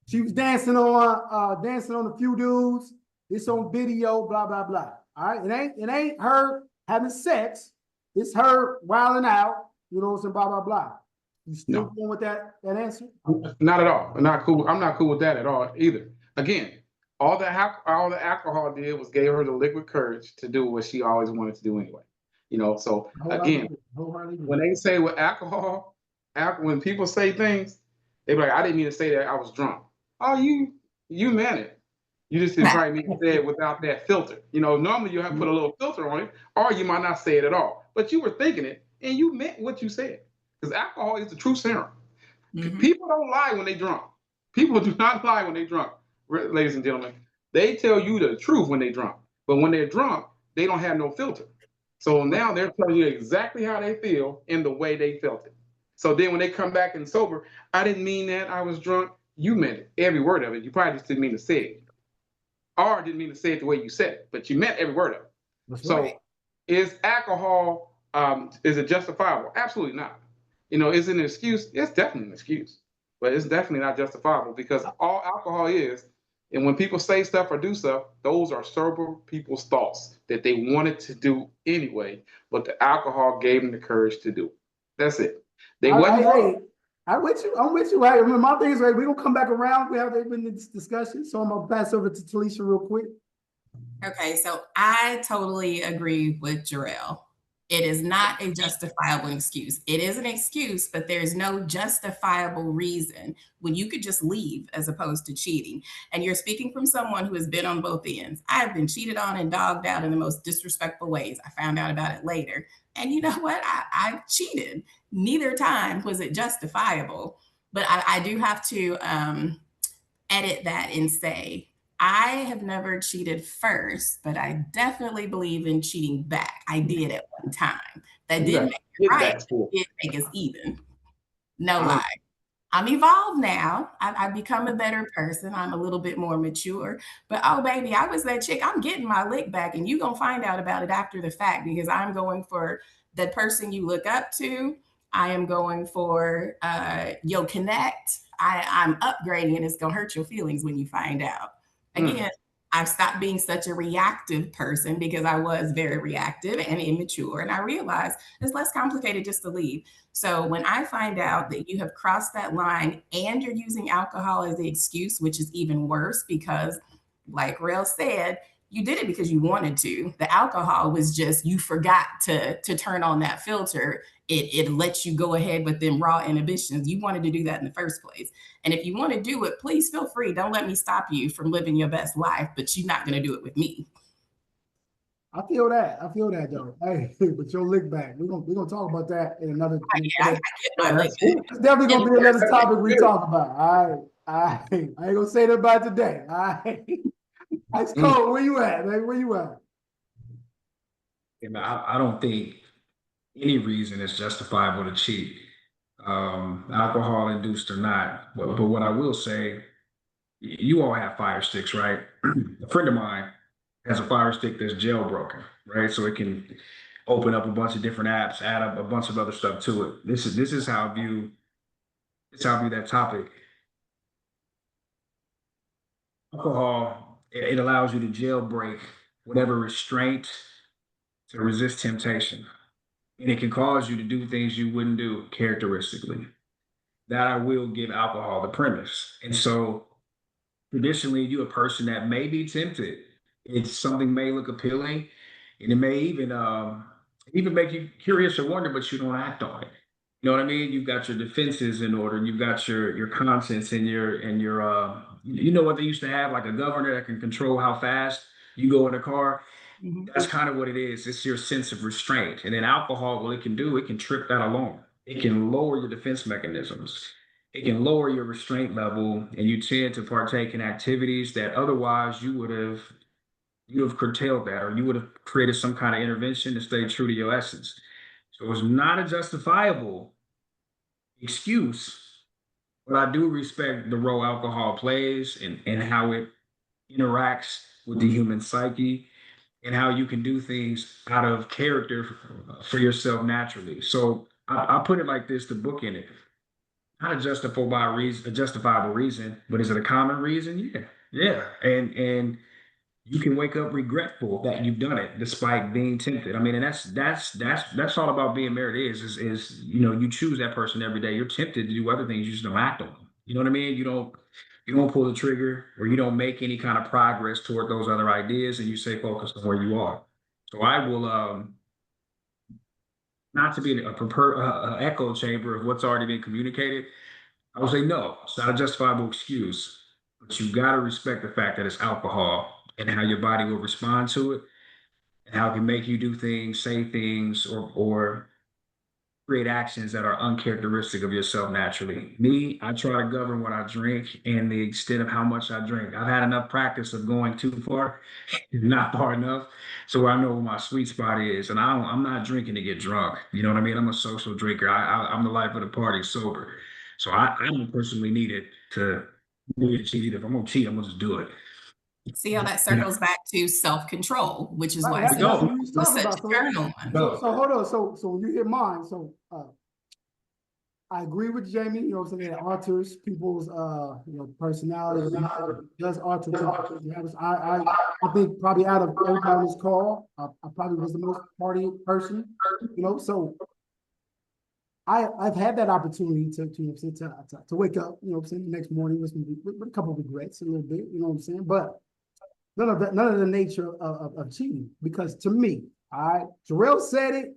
Speaker 1: she was dancing on a few dudes. It's on video, blah blah blah. All right, it ain't her having sex. It's her wilding out. You know what I'm saying? Blah blah blah. You still going with that answer?
Speaker 4: Not at all. I'm not cool. I'm not cool with that at all either. Again, all the alcohol did was gave her the liquid courage to do what she always wanted to do anyway. So again, when they say with alcohol, when people say things, they be like, I didn't mean to say that, I was drunk. Oh, you meant it. You just didn't probably mean to say it without that filter. Normally you have to put a little filter on it, or you might not say it at all. But you were thinking it, and you meant what you said. Because alcohol is the true serum. Mm-hmm. People don't lie when they drunk. People do not lie when they drunk, ladies and gentlemen. They tell you the truth when they drunk. But when they're drunk, they don't have no filter. So now they're telling you exactly how they feel in the way they felt it. So then when they come back and sober, I didn't mean that, I was drunk. You meant it, every word of it. You probably just didn't mean to say it. Or didn't mean to say it the way you said it, but you meant every word of it. That's so right. Is alcohol, is it justifiable? Absolutely not. Is it an excuse? It's definitely an excuse, but it's definitely not justifiable because all alcohol is, and when people say stuff or do stuff, those are sober people's thoughts that they wanted to do anyway, but the alcohol gave them the courage to do it. That's it.
Speaker 1: I'm with you. Right? My thing is, right, we're going to come back around. We have been in this discussion, so I'm going to pass over to Talisha real quick.
Speaker 6: Okay, so I totally agree with Jarrell. It is not a justifiable excuse. It is an excuse, but there's no justifiable reason when you could just leave as opposed to cheating. And you're speaking from someone who has been on both ends. I've been cheated on and dogged out in the most disrespectful ways. I found out about it later. And you know what? I cheated. Neither time was it justifiable. But I do have to edit that and say, I have never cheated first, but I definitely believe in cheating back. I did at one time. That didn't make it right. It did make us even. No lie. I'm evolved now. I've become a better person. I'm a little bit more mature. But oh, baby, I was that chick. I'm getting my lick back, and you're going to find out about it after the fact because I'm going for the person you look up to. I am going for your connect. I'm upgrading, and it's going to hurt your feelings when you find out. Again, I've stopped being such a reactive person because I was very reactive and immature. And I realized it's less complicated just to leave. So when I find out that you have crossed that line and you're using alcohol as the excuse, which is even worse because, like Rel said, you did it because you wanted to. The alcohol was just you forgot to turn on that filter. It lets you go ahead with them raw inhibitions. You wanted to do that in the first place. And if you want to do it, please feel free. Don't let me stop you from living your best life, but you're not going to do it with me.
Speaker 1: I feel that though. Hey, but your lick back. We're gonna talk about that in another.
Speaker 6: I get my lick back.
Speaker 1: It's definitely gonna be another topic we talk about. All right. I ain't gonna say that about today. All right. Ice Cold, where you at, man? Where you at?
Speaker 3: I don't think any reason is justifiable to cheat, alcohol induced or not. But what I will say, you all have Fire Sticks, right? A friend of mine has a Fire Stick that's jailbroken, right? So it can open up a bunch of different apps, add up a bunch of other stuff to it. This is how I view that topic. Alcohol, it allows you to jailbreak whatever restraint to resist temptation. And it can cause you to do things you wouldn't do characteristically. That I will give alcohol the premise. And so traditionally, you're a person that may be tempted. It's something may look appealing, and it may even make you curious or wonder, but you don't act on it. You know what I mean? You've got your defenses in order. You've got your conscience and your you know what they used to have, like a governor that can control how fast you go in a car. Mm-hmm. That's kind of what it is. It's your sense of restraint. And then alcohol, what it can do, it can trip that along. It can lower your defense mechanisms. It can lower your restraint level, and you tend to partake in activities that otherwise you would have curtailed that, or you would have created some kind of intervention to stay true to your essence. So it's not a justifiable excuse, but I do respect the role alcohol plays and how it interacts with the human psyche and how you can do things out of character for yourself naturally. So I put it like this to bookend it. Not a justifiable reason, but is it a common reason? Yeah. And you can wake up regretful that you've done it despite being tempted. I mean, and that's all about being married is you choose that person every day. You're tempted to do other things, you just don't act on them. You know what I mean? You don't pull the trigger, or you don't make any kind of progress toward those other ideas, and you stay focused on where you are. So I will not to be an echo chamber of what's already been communicated. I would say no, it's not a justifiable excuse, but you got to respect the fact that it's alcohol and how your body will respond to it, and how it can make you do things, say things, or create actions that are uncharacteristic of yourself naturally. Me, I try to govern what I drink and the extent of how much I drink. I've had enough practice of going too far, not far enough, so I know where my sweet spot is. And I'm not drinking to get drunk. You know what I mean? I'm a social drinker. I'm the life of the party sober. So I don't personally need it to cheat. If I'm gonna cheat, I'm gonna just do it.
Speaker 6: See how that circles back to self-control, which is why it's such a journal.
Speaker 1: So hold on. So when you hear mine, I agree with Jamie. You know what I'm saying? It alters people's personality. It does alter. I think probably out of everybody on this call, I probably was the most party person. So I've had that opportunity to wake up, the next morning with a couple of regrets, a little bit, you know what I'm saying? But none of the nature of cheating, because to me, Jarrell said it,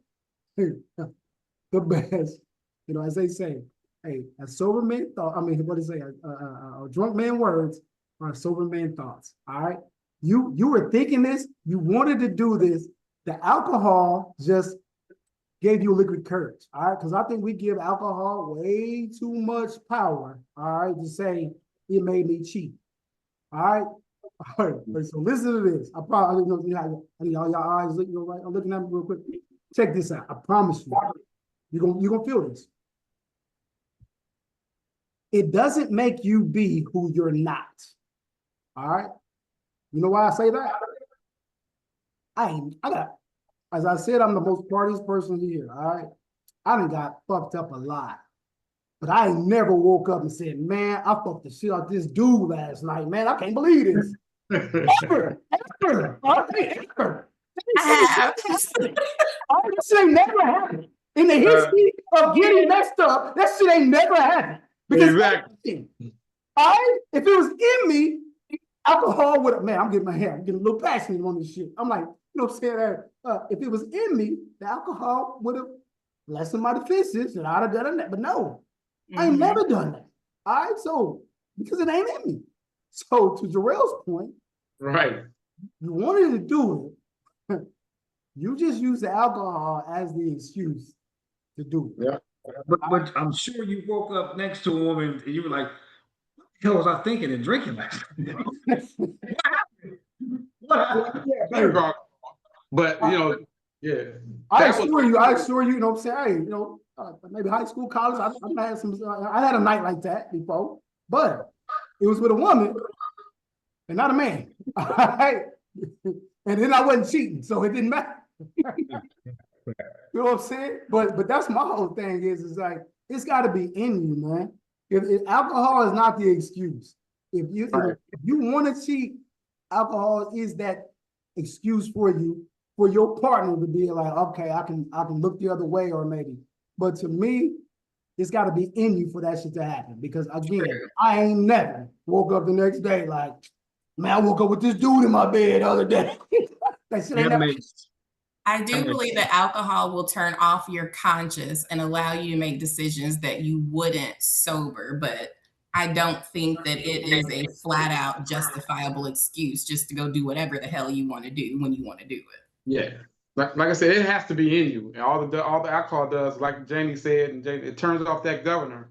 Speaker 1: the best. You know, as they say, hey, a sober man thought. I mean, what do they say? A drunk man words are a sober man thoughts. All right. You were thinking this. You wanted to do this. The alcohol just gave you liquid courage. All right, because I think we give alcohol way too much power. All right, to say it made me cheat. All right. All right, so listen to this. I probably know y'all eyes looking right. I'm looking at me real quick. Check this out. I promise you, you're gonna feel this. It doesn't make you be who you're not. All right. You know why I say that? As I said, I'm the most parties person here. All right. I done got fucked up a lot. But I ain't never woke up and said, man, I fucked the shit out this dude last night. Man, I can't believe this. Ever. Ever. All this shit ain't never happened. In the history of getting messed up, that shit ain't never happened. Because
Speaker 4: exactly.
Speaker 1: All right, if it was in me, alcohol would have, man, I'm getting a little passionate on this shit. I'm like, you know what I'm saying? If it was in me, the alcohol would have lessened my defenses and I'd have done that. But no, I ain't never done that. All right, so because it ain't in me. So to Jarrell's point,
Speaker 4: right?
Speaker 1: You wanted to do it. You just use the alcohol as the excuse to do it.
Speaker 4: Yeah.
Speaker 3: But I'm sure you woke up next to a woman and you were like, what the hell was I thinking and drinking last night? What happened?
Speaker 4: But you know, yeah.
Speaker 1: I assure you, you know what I'm saying? Hey, you know, maybe high school, college, I had some, I had a night like that before, but it was with a woman and not a man. All right. And then I wasn't cheating, so it didn't matter. You know what I'm saying? But that's my whole thing is like, it's got to be in you, man. If alcohol is not the excuse. If you want to cheat, alcohol is that excuse for you, for your partner to be like, okay, I can look the other way or maybe. But to me, it's got to be in you for that shit to happen. Because again, I ain't never woke up the next day like, man, I woke up with this dude in my bed the other day. That shit ain't never.
Speaker 6: I do believe that alcohol will turn off your conscience and allow you to make decisions that you wouldn't sober, but I don't think that it is a flat out justifiable excuse just to go do whatever the hell you want to do when you want to do it.
Speaker 4: Yeah. Like I said, it has to be in you. And all the alcohol does, like Janie said, and it turns off that governor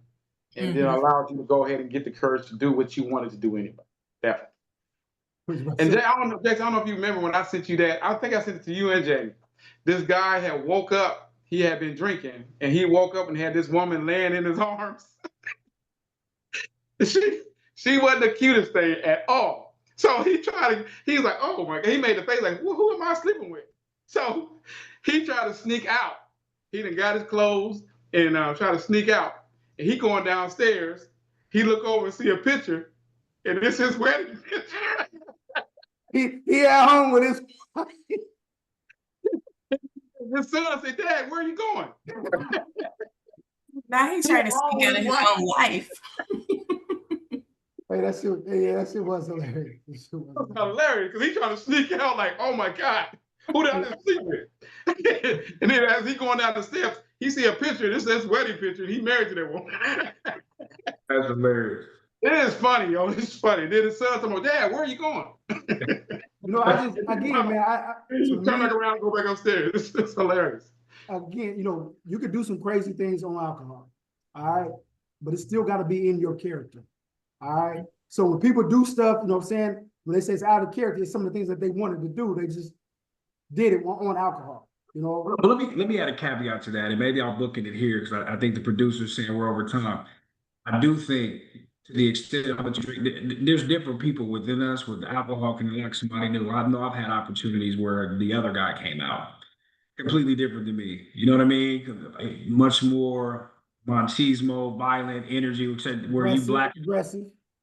Speaker 4: and then allows you to go ahead and get the courage to do what you wanted to do anyway. Definitely. And Jay, I don't know if you remember when I sent you that. I think I sent it to you and Jay. This guy had woke up. He had been drinking, and he woke up and had this woman laying in his arms. She wasn't the cutest thing at all. So he's like, oh my God. He made the face like, well, who am I sleeping with? So he tried to sneak out. He done got his clothes and tried to sneak out. And he going downstairs. He look over and see a picture, and this is his wedding picture.
Speaker 1: He at home with his.
Speaker 4: His son said, Dad, where are you going?
Speaker 6: Now he's trying to sneak out of his own life.
Speaker 1: Hey, that shit was hilarious.
Speaker 4: It was hilarious because he's trying to sneak out like, oh my God, who did I just sleep with? And then as he going down the steps, he see a picture. This is his wedding picture. And he married to that woman.
Speaker 3: That's hilarious.
Speaker 4: It is funny, yo. It's funny. Then his son told me, Dad, where are you going?
Speaker 1: You know, I turn
Speaker 4: back around and go back upstairs. It's hilarious.
Speaker 1: Again, you know, you could do some crazy things on alcohol, all right? But it's still got to be in your character, all right? So when people do stuff, you know what I'm saying, when they say it's out of character, it's some of the things that they wanted to do. They just did it on alcohol, you know?
Speaker 3: Well, let me add a caveat to that, and maybe I'll book it here because I think the producer's saying we're over time. I do think to the extent of how much you drink, there's different people within us with alcohol can like somebody new. I know I've had opportunities where the other guy came out completely different than me. You know what I mean? Much more machismo, violent energy, where you black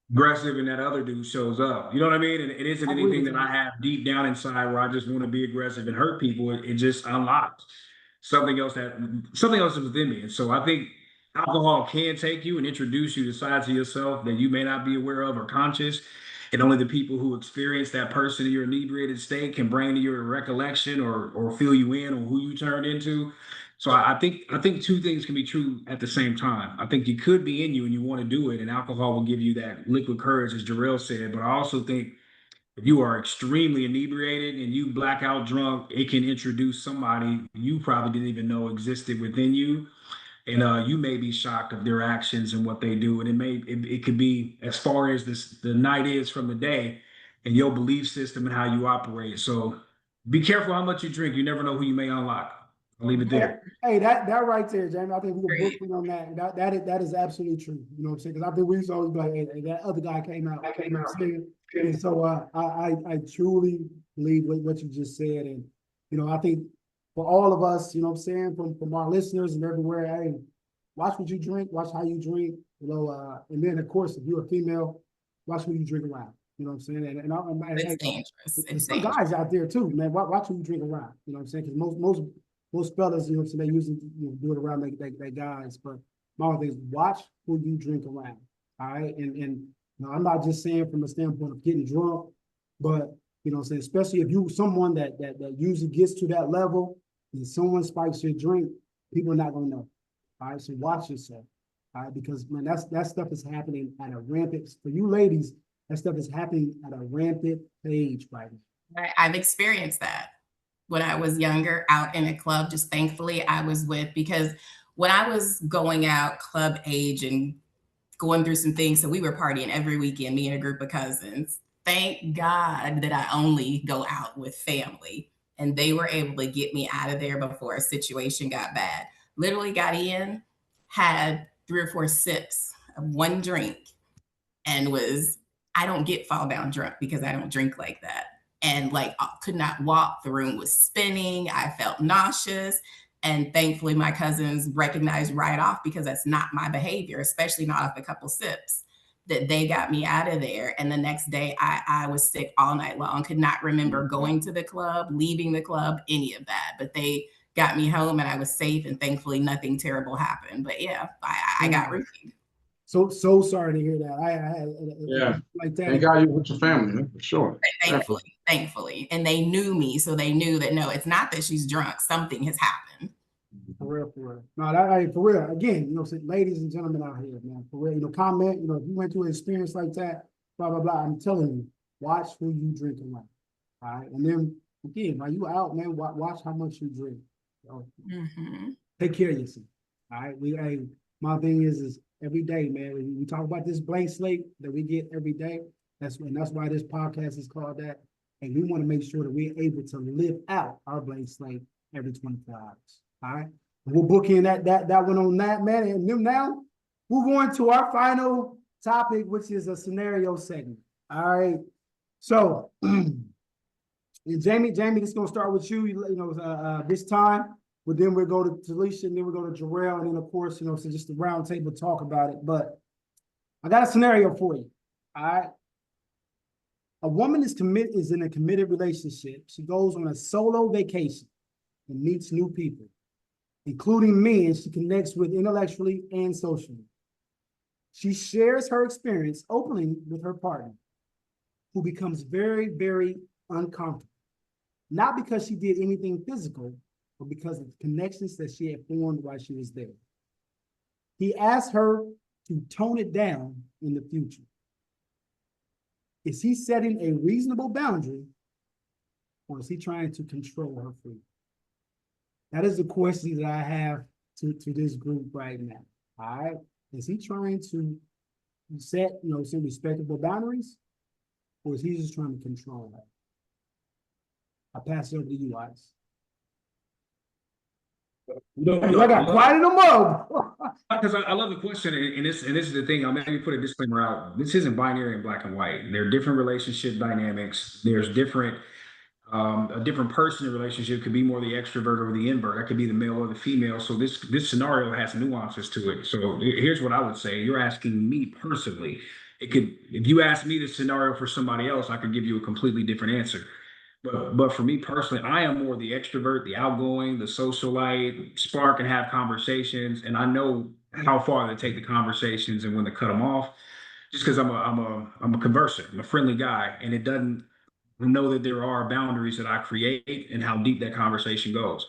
Speaker 3: aggressive and that other dude shows up. You know what I mean? And it isn't anything that I have deep down inside where I just want to be aggressive and hurt people. It just unlocks something else that's within me. And so I think alcohol can take you and introduce you to sides of yourself that you may not be aware of or conscious. And only the people who experience that person in your inebriated state can bring to your recollection or fill you in on who you turned into. So I think two things can be true at the same time. I think it could be in you and you want to do it, and alcohol will give you that liquid courage, as Jarrell said. But I also think if you are extremely inebriated and you black out drunk, it can introduce somebody you probably didn't even know existed within you. And you may be shocked of their actions and what they do. And it could be as far as the night is from the day and your belief system and how you operate. So be careful how much you drink. You never know who you may unlock. I'll leave it there.
Speaker 1: Hey, that right there, Jamie. I think we can book
Speaker 6: Great.
Speaker 1: in on that. That is absolutely true. You know what I'm saying? Because I think we used to always be like, hey, that other guy came out. You know what I'm saying? And so I truly believe what you just said. And you know, I think for all of us, you know what I'm saying, from our listeners and everywhere, hey, watch what you drink, watch how you drink, you know, and then of course if you're a female, watch who you drink around. You know what I'm saying? And
Speaker 6: It's dangerous.
Speaker 1: there's
Speaker 6: It's
Speaker 1: some
Speaker 6: dangerous.
Speaker 1: guys out there too, man. Watch who you drink around. You know what I'm saying? Because most fellas, you know what I'm saying, they usually do it around they guys. But my other thing is watch who you drink around. All right. And you know, I'm not just saying from a standpoint of getting drunk, but you know what I'm saying, especially if you someone that usually gets to that level and someone spikes your drink, people are not gonna know. All right. So watch yourself. All right, because man, that stuff is happening at a rampant for you ladies, that stuff is happening at a rampant page right now.
Speaker 6: I've experienced that when I was younger out in a club. Just thankfully I was with, because when I was going out club age and going through some things, so we were partying every weekend, me and a group of cousins. Thank God that I only go out with family, and they were able to get me out of there before a situation got bad. Literally got in, had 3 or 4 sips of one drink, and I don't get fall down drunk because I don't drink like that. And like I could not walk. The room was spinning. I felt nauseous. And thankfully my cousins recognized right off, because that's not my behavior, especially not off a couple sips, that they got me out of there. And the next day I was sick all night long, could not remember going to the club, leaving the club, any of that. But they got me home and I was safe, and thankfully nothing terrible happened. But yeah, I got roofied.
Speaker 1: So sorry to hear that. I
Speaker 4: Yeah.
Speaker 1: like that.
Speaker 4: Thank God you're with your family, for sure.
Speaker 6: Thankfully. And they knew me, so they knew that no, it's not that she's drunk. Something has happened.
Speaker 1: For real. No, for real. Again, you know, ladies and gentlemen out here, man, for real. You know, comment. You know, if you went through an experience like that, blah blah blah. I'm telling you, watch who you drink around. All right, and then again, while you out, man, watch how much you drink. So, take care of yourself. All right, my thing is every day, man. We talk about this blank slate that we get every day. That's why this podcast is called that. And we want to make sure that we're able to live out our blank slate every 24 hours. All right. And we'll book in that one on that, man. And then now move on to our final topic, which is a scenario segment. All right. So Jamie, this is gonna start with you. You know, this time. But then we'll go to Talisha, and then we'll go to Jarrell, and then of course, you know, so just a round table talk about it. But I got a scenario for you. All right. A woman is in a committed relationship. She goes on a solo vacation and meets new people, including men she connects with intellectually and socially. She shares her experience openly with her partner, who becomes very, very uncomfortable. Not because she did anything physical, but because of the connections that she had formed while she was there. He asked her to tone it down in the future. Is he setting a reasonable boundary, or is he trying to control her freedom? That is the question that I have to this group right now. All right. Is he trying to set, you know, some respectable boundaries, or is he just trying to control her? I'll pass it over to you, Ice. I got quiet in the mug.
Speaker 3: Because I love the question, and this is the thing. I'll maybe put a disclaimer out. This isn't binary and black and white. There are different relationship dynamics. There's different. A different person in a relationship could be more the extrovert or the invert. That could be the male or the female. So this scenario has nuances to it. So here's what I would say. You're asking me personally. If you ask me the scenario for somebody else, I could give you a completely different answer. But for me personally, I am more the extrovert, the outgoing, the socialite, spark and have conversations, and I know how far to take the conversations and when to cut them off. Just because I'm a converser, I'm a friendly guy, and it doesn't know that there are boundaries that I create and how deep that conversation goes.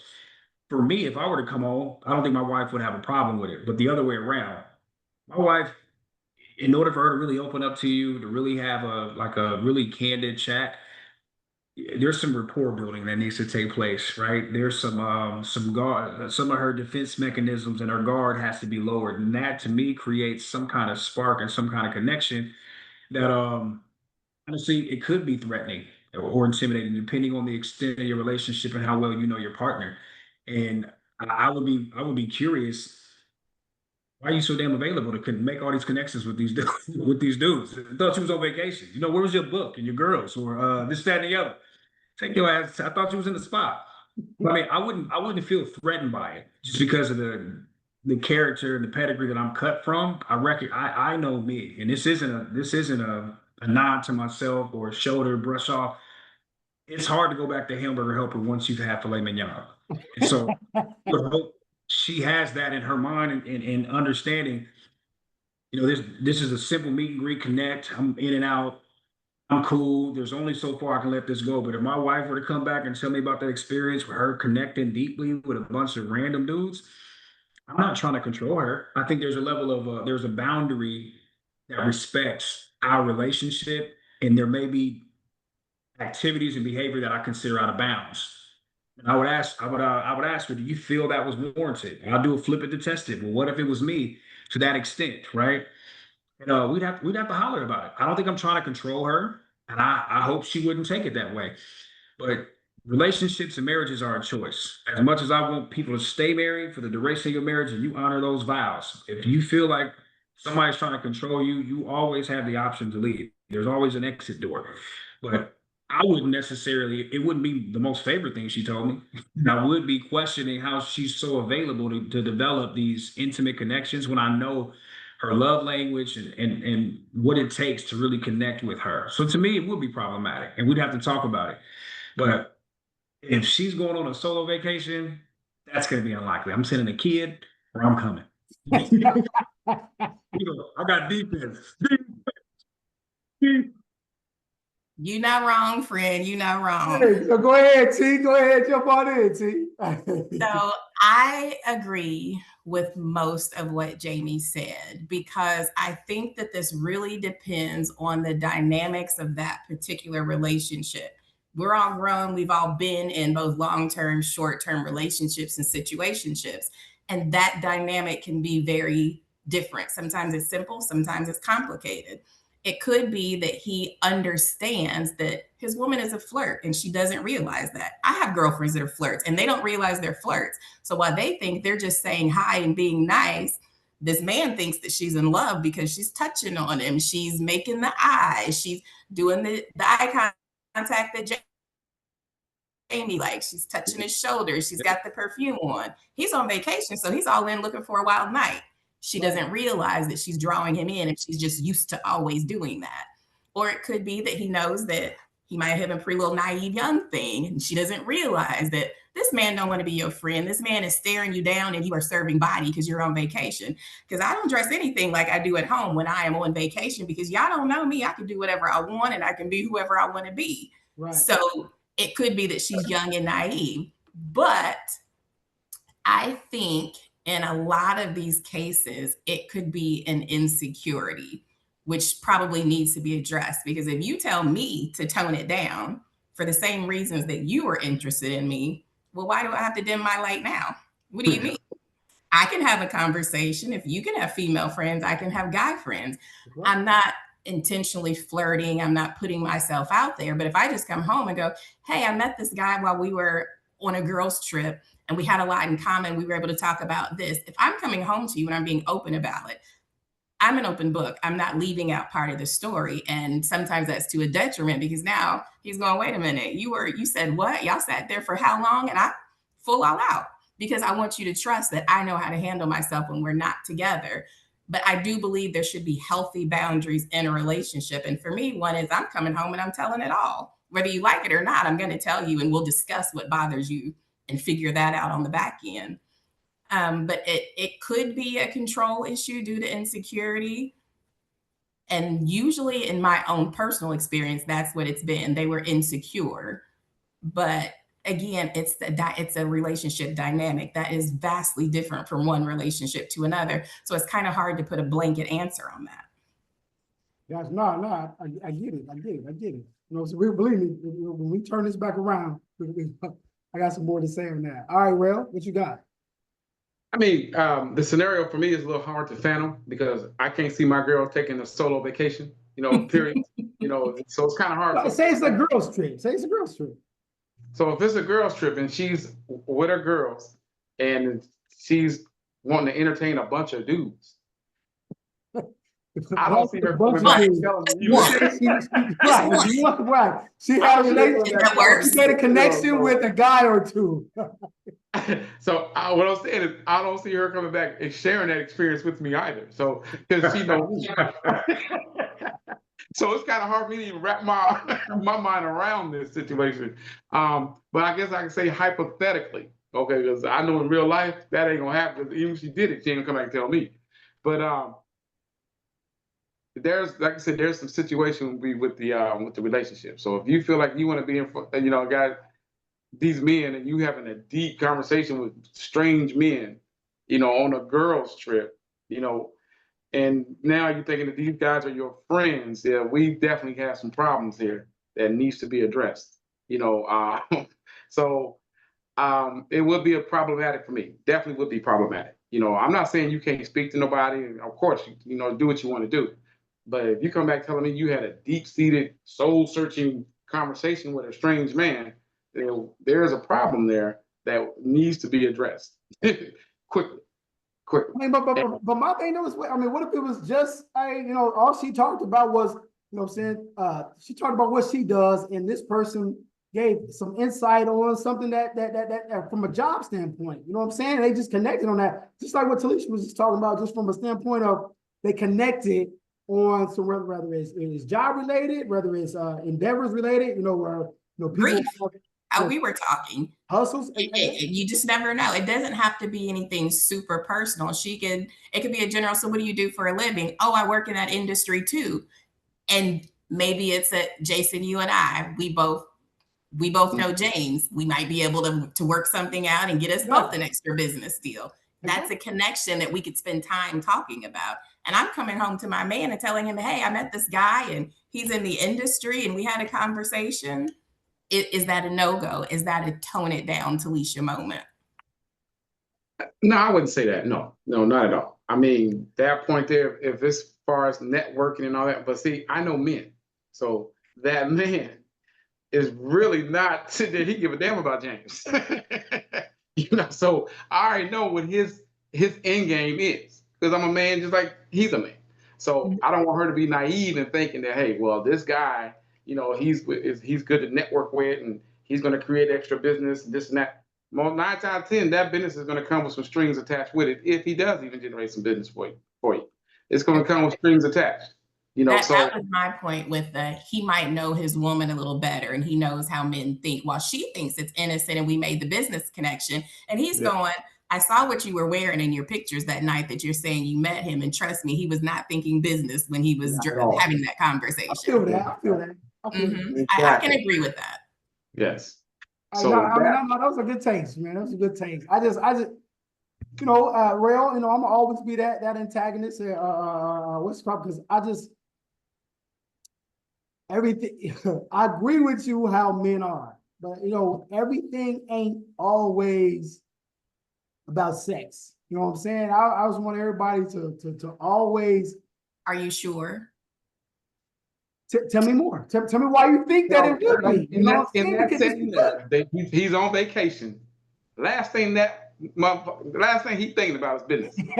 Speaker 3: for me, if I were to come home, I don't think my wife would have a problem with it. But the other way around, my wife, in order for her to really open up to you, to really have a really candid chat, there's some rapport building that needs to take place, right? There's some guard, some of her defense mechanisms and her guard has to be lowered, and that to me creates some kind of spark and some kind of connection that honestly it could be threatening or intimidating depending on the extent of your relationship and how well you know your partner. And I would be curious, why are you so damn available to make all these connections with these with these dudes? I thought you was on vacation. You know, where was your book and your girls or this, that, and the other? Take your ass. I thought you was in the spot. I mean, I wouldn't feel threatened by it just because of the character and the pedigree that I'm cut from. I know me, and this isn't a nod to myself or a shoulder brush off. It's hard to go back to hamburger helper once you've had filet mignon. And so I would hope she has that in her mind and understanding, you know, this is a simple meet and greet connect. I'm in and out. I'm cool. There's only so far I can let this go. But if my wife were to come back and tell me about that experience with her connecting deeply with a bunch of random dudes, I'm not trying to control her. I think there's a level of there's a boundary that respects our relationship, and there may be activities and behavior that I consider out of bounds. And I would ask her, do you feel that was warranted? And I'll do a flip it to test it. Well, what if it was me to that extent, right? And we'd have to holler about it. I don't think I'm trying to control her, and I hope she wouldn't take it that way. But relationships and marriages are a choice. As much as I want people to stay married for the duration of your marriage and you honor those vows, if you feel like somebody's trying to control you, you always have the option to leave. There's always an exit door. But I wouldn't necessarily, it wouldn't be the most favorite thing she told me. I would be questioning how she's so available to develop these intimate connections when I know her love language and what it takes to really connect with her. So to me, it would be problematic and we'd have to talk about it. But if she's going on a solo vacation, that's going to be unlikely. I'm sending a kid or I'm coming. You know, I got defense.
Speaker 6: You're not wrong, friend. You're not wrong.
Speaker 1: Hey, so go ahead, T. Go ahead, jump on in, T.
Speaker 6: So I agree with most of what Jamie said because I think that this really depends on the dynamics of that particular relationship. We're all grown. We've all been in both long-term, short-term relationships and situationships. And that dynamic can be very different. Sometimes it's simple, sometimes it's complicated. It could be that he understands that his woman is a flirt and she doesn't realize that. I have girlfriends that are flirts and they don't realize they're flirts. So while they think they're just saying hi and being nice, this man thinks that she's in love because she's touching on him. She's making the eyes. She's doing the eye contact that Jamie likes. She's touching his shoulders. She's got the perfume on. He's on vacation, so he's all in looking for a wild night. She doesn't realize that she's drawing him in and she's just used to always doing that. Or it could be that he knows that he might have a pretty little naive young thing and she doesn't realize that this man don't want to be your friend. This man is staring you down and you are serving body because you're on vacation. Because I don't dress anything like I do at home when I am on vacation because y'all don't know me. I can do whatever I want and I can be whoever I want to be. Right. So it could be that she's young and naive. But I think in a lot of these cases, it could be an insecurity, which probably needs to be addressed. Because if you tell me to tone it down for the same reasons that you were interested in me, well, why do I have to dim my light now? What do you mean? I can have a conversation. If you can have female friends, I can have guy friends. I'm not intentionally flirting. I'm not putting myself out there. But if I just come home and go, hey, I met this guy while we were on a girls' trip and we had a lot in common. We were able to talk about this. If I'm coming home to you and I'm being open about it, I'm an open book. I'm not leaving out part of the story. And sometimes that's to a detriment because now he's going, wait a minute, you said what? Y'all sat there for how long? And I full all out because I want you to trust that I know how to handle myself when we're not together. But I do believe there should be healthy boundaries in a relationship. And for me, one is I'm coming home and I'm telling it all. Whether you like it or not, I'm going to tell you and we'll discuss what bothers you and figure that out on the back end. But it could be a control issue due to insecurity. And usually in my own personal experience, that's what it's been. They were insecure. But again, it's a relationship dynamic that is vastly different from one relationship to another. So it's kind of hard to put a blanket answer on that.
Speaker 1: Yes, no, I get it. You know, so believe me, when we turn this back around, I got some more to say on that. All right, Rail, what you got?
Speaker 4: I mean, the scenario for me is a little hard to fathom because I can't see my girl taking a solo vacation, you know, period. You know, so it's kind of hard.
Speaker 1: Say it's a girls' trip.
Speaker 4: So if it's a girls' trip and she's with her girls and she's wanting to entertain a bunch of dudes, I don't see her coming back and telling me
Speaker 1: Right. She had a relationship. She had a connection with a guy or two.
Speaker 4: So what I'm saying is, I don't see her coming back and sharing that experience with me either. So because she knows. So it's kind of hard for me to even wrap my mind around this situation. But I guess I can say hypothetically, okay, because I know in real life that ain't gonna happen. Even if she did it, she ain't gonna come back and tell me. But there's, like I said, there's some situation with the relationship. So if you feel like you want to be in, you know, guys, these men, and you having a deep conversation with strange men, you know, on a girls' trip, you know, and now you're thinking that these guys are your friends, yeah, we definitely have some problems here that needs to be addressed, you know. So it would be problematic for me. Definitely would be problematic. You know, I'm not saying you can't speak to nobody, and of course, you know, do what you want to do. But if you come back telling me you had a deep-seated, soul-searching conversation with a strange man, there's a problem there that needs to be addressed quickly.
Speaker 1: I mean, but my thing was, I mean, what if it was just, you know, all she talked about was, you know what I'm saying? She talked about what she does, and this person gave some insight on something that from a job standpoint, you know what I'm saying? They just connected on that, just like what Talisha was just talking about, just from a standpoint of they connected on some, whether it's job related, whether it's endeavors related, you know, where, you know, people.
Speaker 6: How we were talking
Speaker 1: hustles.
Speaker 6: You just never know. It doesn't have to be anything super personal. It could be a general. So what do you do for a living? Oh, I work in that industry too. And maybe it's Jason, you and I, we both know James. We might be able to work something out and get us both an extra business deal. That's a connection that we could spend time talking about. And I'm coming home to my man and telling him, hey, I met this guy and he's in the industry and we had a conversation. Is that a no-go? Is that a tone it down, Talisha moment?
Speaker 4: No, I wouldn't say that. No, not at all. I mean, that point there, if it's as far as networking and all that, but see, I know men. So that man is really not sitting there, he give a damn about James. You know, so I already know what his end game is, because I'm a man just like he's a man. So I don't want her to be naive and thinking that, hey, well, this guy, you know, he's good to network with, and he's going to create extra business, this and that. Well, 9 times out of 10, that business is going to come with some strings attached with it. If he does even generate some business for you, it's going to come with strings attached. You know,
Speaker 6: that was my point with he might know his woman a little better, and he knows how men think. While she thinks it's innocent, and we made the business connection, and he's going, I saw what you were wearing in your pictures that night that you're saying you met him, and trust me, he was not thinking business when he was having that conversation.
Speaker 1: I feel that.
Speaker 6: Exactly. I can agree with that.
Speaker 4: Yes.
Speaker 1: So that was a good taste, man. That was a good taste. I just, you know, Rail, you know, I'm gonna always be that antagonist. What's the problem? Because everything. I agree with you how men are, but you know, everything ain't always about sex. You know what I'm saying? I just want everybody to always.
Speaker 6: Are you sure?
Speaker 1: Tell me more. Tell me why you think that it would be. You know what I'm saying?
Speaker 4: He's on vacation. Last thing he's thinking about is business.
Speaker 6: He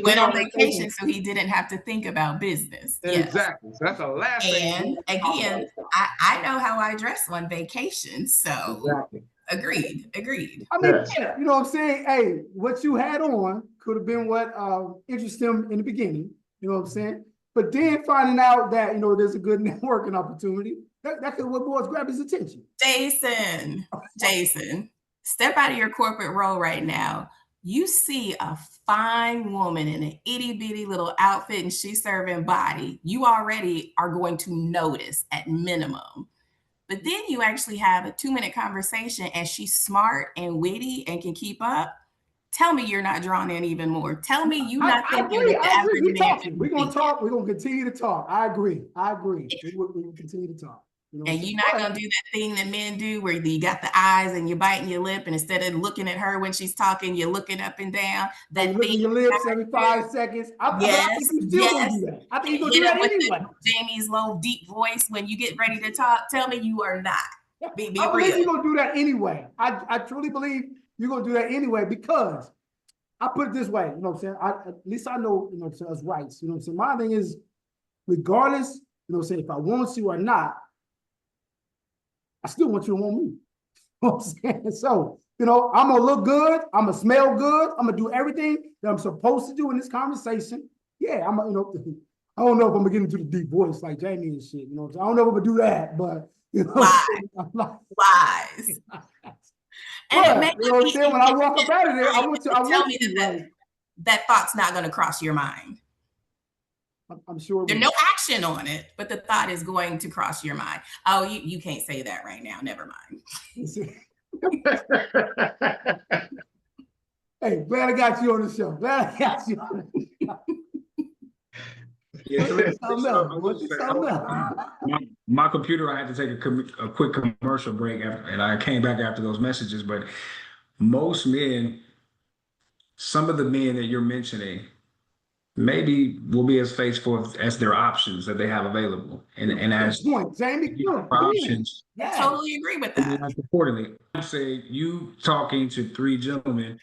Speaker 6: went on vacation, so he didn't have to think about business.
Speaker 4: Exactly. So that's the last thing.
Speaker 6: And again, I know how I dress on vacation, so agreed.
Speaker 1: I mean, you know what I'm saying? Hey, what you had on could have been what interested him in the beginning. You know what I'm saying? But then finding out that, you know, there's a good networking opportunity, that could what boys grab his attention.
Speaker 6: Jason, step out of your corporate role right now. You see a fine woman in an itty bitty little outfit and she's serving body. You already are going to notice at minimum but then you actually have a 2-minute conversation and she's smart and witty and can keep up, tell me you're not drawn in even more. Tell me you're not thinking that the average man
Speaker 1: talking. We're going to talk. We're going to continue to talk. I agree. We will continue to talk. You know,
Speaker 6: and you're not going to do that thing that men do where you got the eyes and you're biting your lip, and instead of looking at her when she's talking, you're looking up and down. That
Speaker 1: licking your lips every 5 seconds. I think you still going to do that. I think you're going to do that anyway.
Speaker 6: Jamie's low, deep voice when you get ready to talk. Tell me you are not. Be
Speaker 1: I
Speaker 6: real.
Speaker 1: believe you're going to do that anyway. I truly believe you're going to do that anyway, because I put it this way, you know what I'm saying? At least I know, you know what I'm saying, us rights. You know what I'm saying? My thing is, regardless, you know what I'm saying, if I want you or not, I still want you to want me. You know what I'm saying? So, you know, I'm going to look good. I'm going to smell good. I'm going to do everything that I'm supposed to do in this conversation. Yeah, I don't know if I'm going to get into the deep voice like Jamie and shit. You know what I'm saying? I don't know if I'm going to do that, but, you know
Speaker 6: Lies. And
Speaker 1: you know what I'm saying? When I walk up out of there, I want you
Speaker 6: like, that thought's not going to cross your mind.
Speaker 1: I'm sure
Speaker 6: there's no action on it, but the thought is going to cross your mind. Oh, you can't say that right now. Never mind.
Speaker 1: Hey, glad I got you on the show. Glad I got you on the show.
Speaker 3: My computer, I had to take a quick commercial break, and I came back after those messages. But most men, some of the men that you're mentioning, maybe will be as faithful as their options that they have available, and as options.
Speaker 6: I totally agree with that.
Speaker 3: Accordingly, I say you talking to 3 gentlemen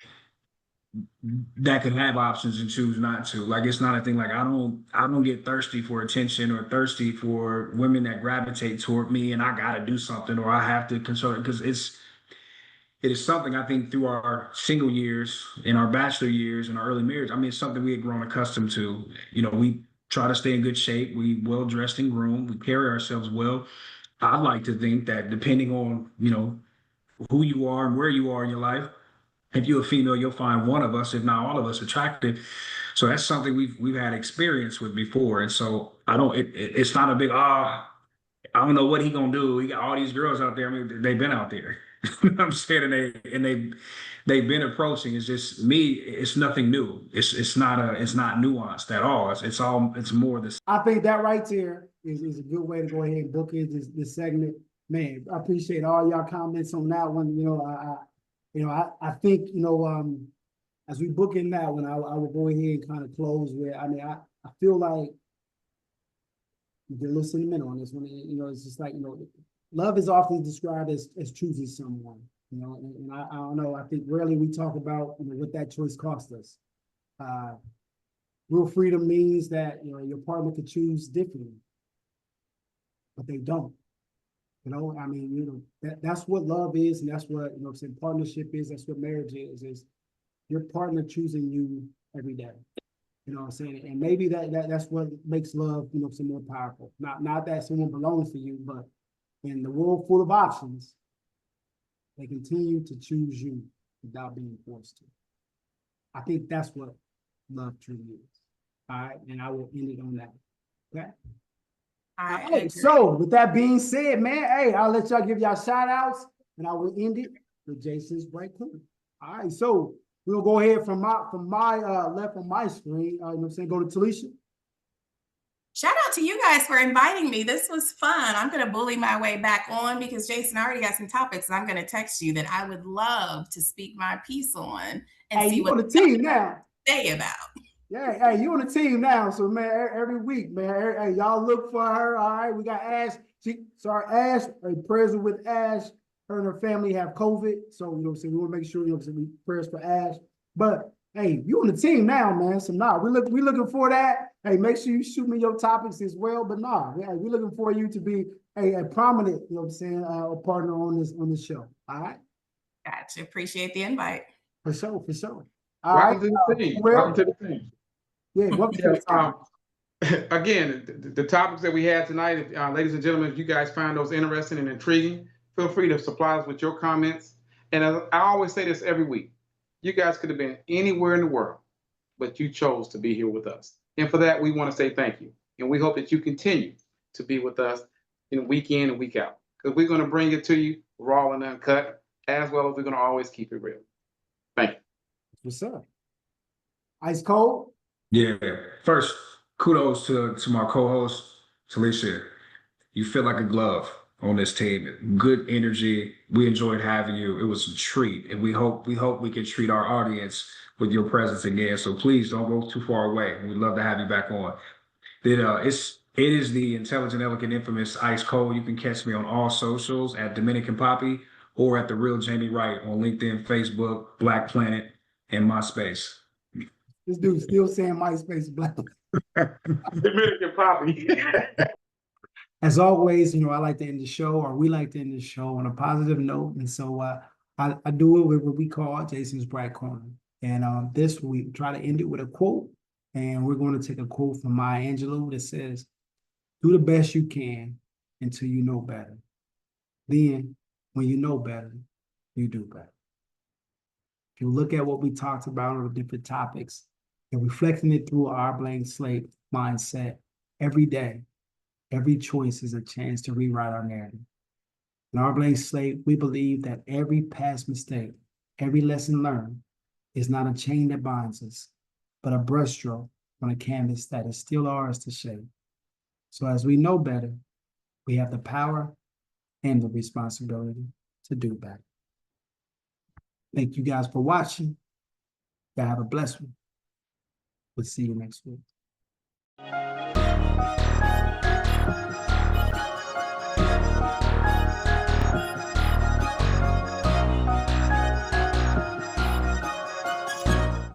Speaker 3: that can have options and choose not to. Like, it's not a thing. Like, I don't get thirsty for attention or thirsty for women that gravitate toward me, and I got to do something or I have to control it, because it is something I think through our single years, in our bachelor years, in our early marriage. I mean, it's something we had grown accustomed to. You know, we try to stay in good shape. We well dressed and groomed. We carry ourselves well. I'd like to think that depending on, you know, who you are and where you are in your life, if you're a female, you'll find one of us, if not all of us, attractive. So that's something we've had experience with before. And so it's not a big, I don't know what he gonna do. We got all these girls out there. I mean, they've been out there. You know what I'm saying? And they've been approaching. It's just me. It's nothing new. It's not nuanced at all. It's more this.
Speaker 1: I think that right there is a good way to go ahead and book it, this segment. Man, I appreciate all y'all comments on that one. I think, as we book in that one, I will go ahead and kind of close with, I feel like you get a little sentimental on this one. It's just like, love is often described as choosing someone, and I don't know. I think rarely we talk about, what that choice cost us. Real freedom means that, your partner could choose differently, but they don't. That's what love is, and that's what, partnership is. That's what marriage is your partner choosing you every day. You know what I'm saying? And maybe that's what makes love, some more powerful. Not that someone belongs to you, but in the world full of options, they continue to choose you without being forced to. I think that's what love truly is. All right, and I will end it on that. Okay. All right. So with that being said, man, hey, I'll let y'all give y'all shout outs, and I will end it with Jason's break point. All right, so we'll go ahead from my left on my screen. Go to Talisha.
Speaker 6: Shout out to you guys for inviting me. This was fun. I'm going to bully my way back on because Jason already got some topics, and I'm going to text you that I would love to speak my piece on and see what
Speaker 1: the team now
Speaker 6: say about.
Speaker 1: Yeah, hey, you on the team now. So man, every week, man, hey, y'all look for her. All right, we got Ash. Ash, prayers with Ash. Her and her family have COVID, so we want to make sure we prayers for Ash. But hey, you on the team now, man. So we looking for that. Hey, make sure you shoot me your topics as well. But we're looking for you to be a prominent, a partner on this show. All right.
Speaker 6: Gotcha. Appreciate the invite.
Speaker 1: For sure.
Speaker 4: Welcome to the team. Welcome to the team.
Speaker 1: Yeah, welcome to the team.
Speaker 4: Again, the topics that we had tonight, ladies and gentlemen, if you guys found those interesting and intriguing, feel free to supply us with your comments. And I always say this every week. You guys could have been anywhere in the world, but you chose to be here with us. And for that, we want to say thank you. And we hope that you continue to be with us week in and week out. because we're going to bring it to you raw and uncut, as well as we're going to always keep it real. Thank you.
Speaker 1: What's up? Ice cold?
Speaker 3: Yeah. First, kudos to my co-host, Talisha. You feel like a glove on this team. Good energy. We enjoyed having you. It was a treat, and we hope we can treat our audience with your presence again. So please don't go too far away. We'd love to have you back on. It is the intelligent, elegant, infamous Ice Cold. You can catch me on all socials at Dominican Poppy or at The Real Jamie Wright on LinkedIn, Facebook, Black Planet, and MySpace.
Speaker 1: This dude's still saying MySpace Black.
Speaker 4: Dominican Poppy.
Speaker 1: As always, I like to end the show, or we like to end the show on a positive note. And so I do it with what we call Jason's Bright Corner. And this week, try to end it with a quote. And we're going to take a quote from Maya Angelou that says, "Do the best you can until you know better. Then, when you know better, you do better." If you look at what we talked about on the different topics and reflecting it through our blank slate mindset every day, every choice is a chance to rewrite our narrative. In our blank slate, we believe that every past mistake, every lesson learned is not a chain that binds us, but a brushstroke on a canvas that is still ours to shape. So as we know better, we have the power and the responsibility to do better. Thank you guys for watching. Y'all have a blessed one. We'll see you next week.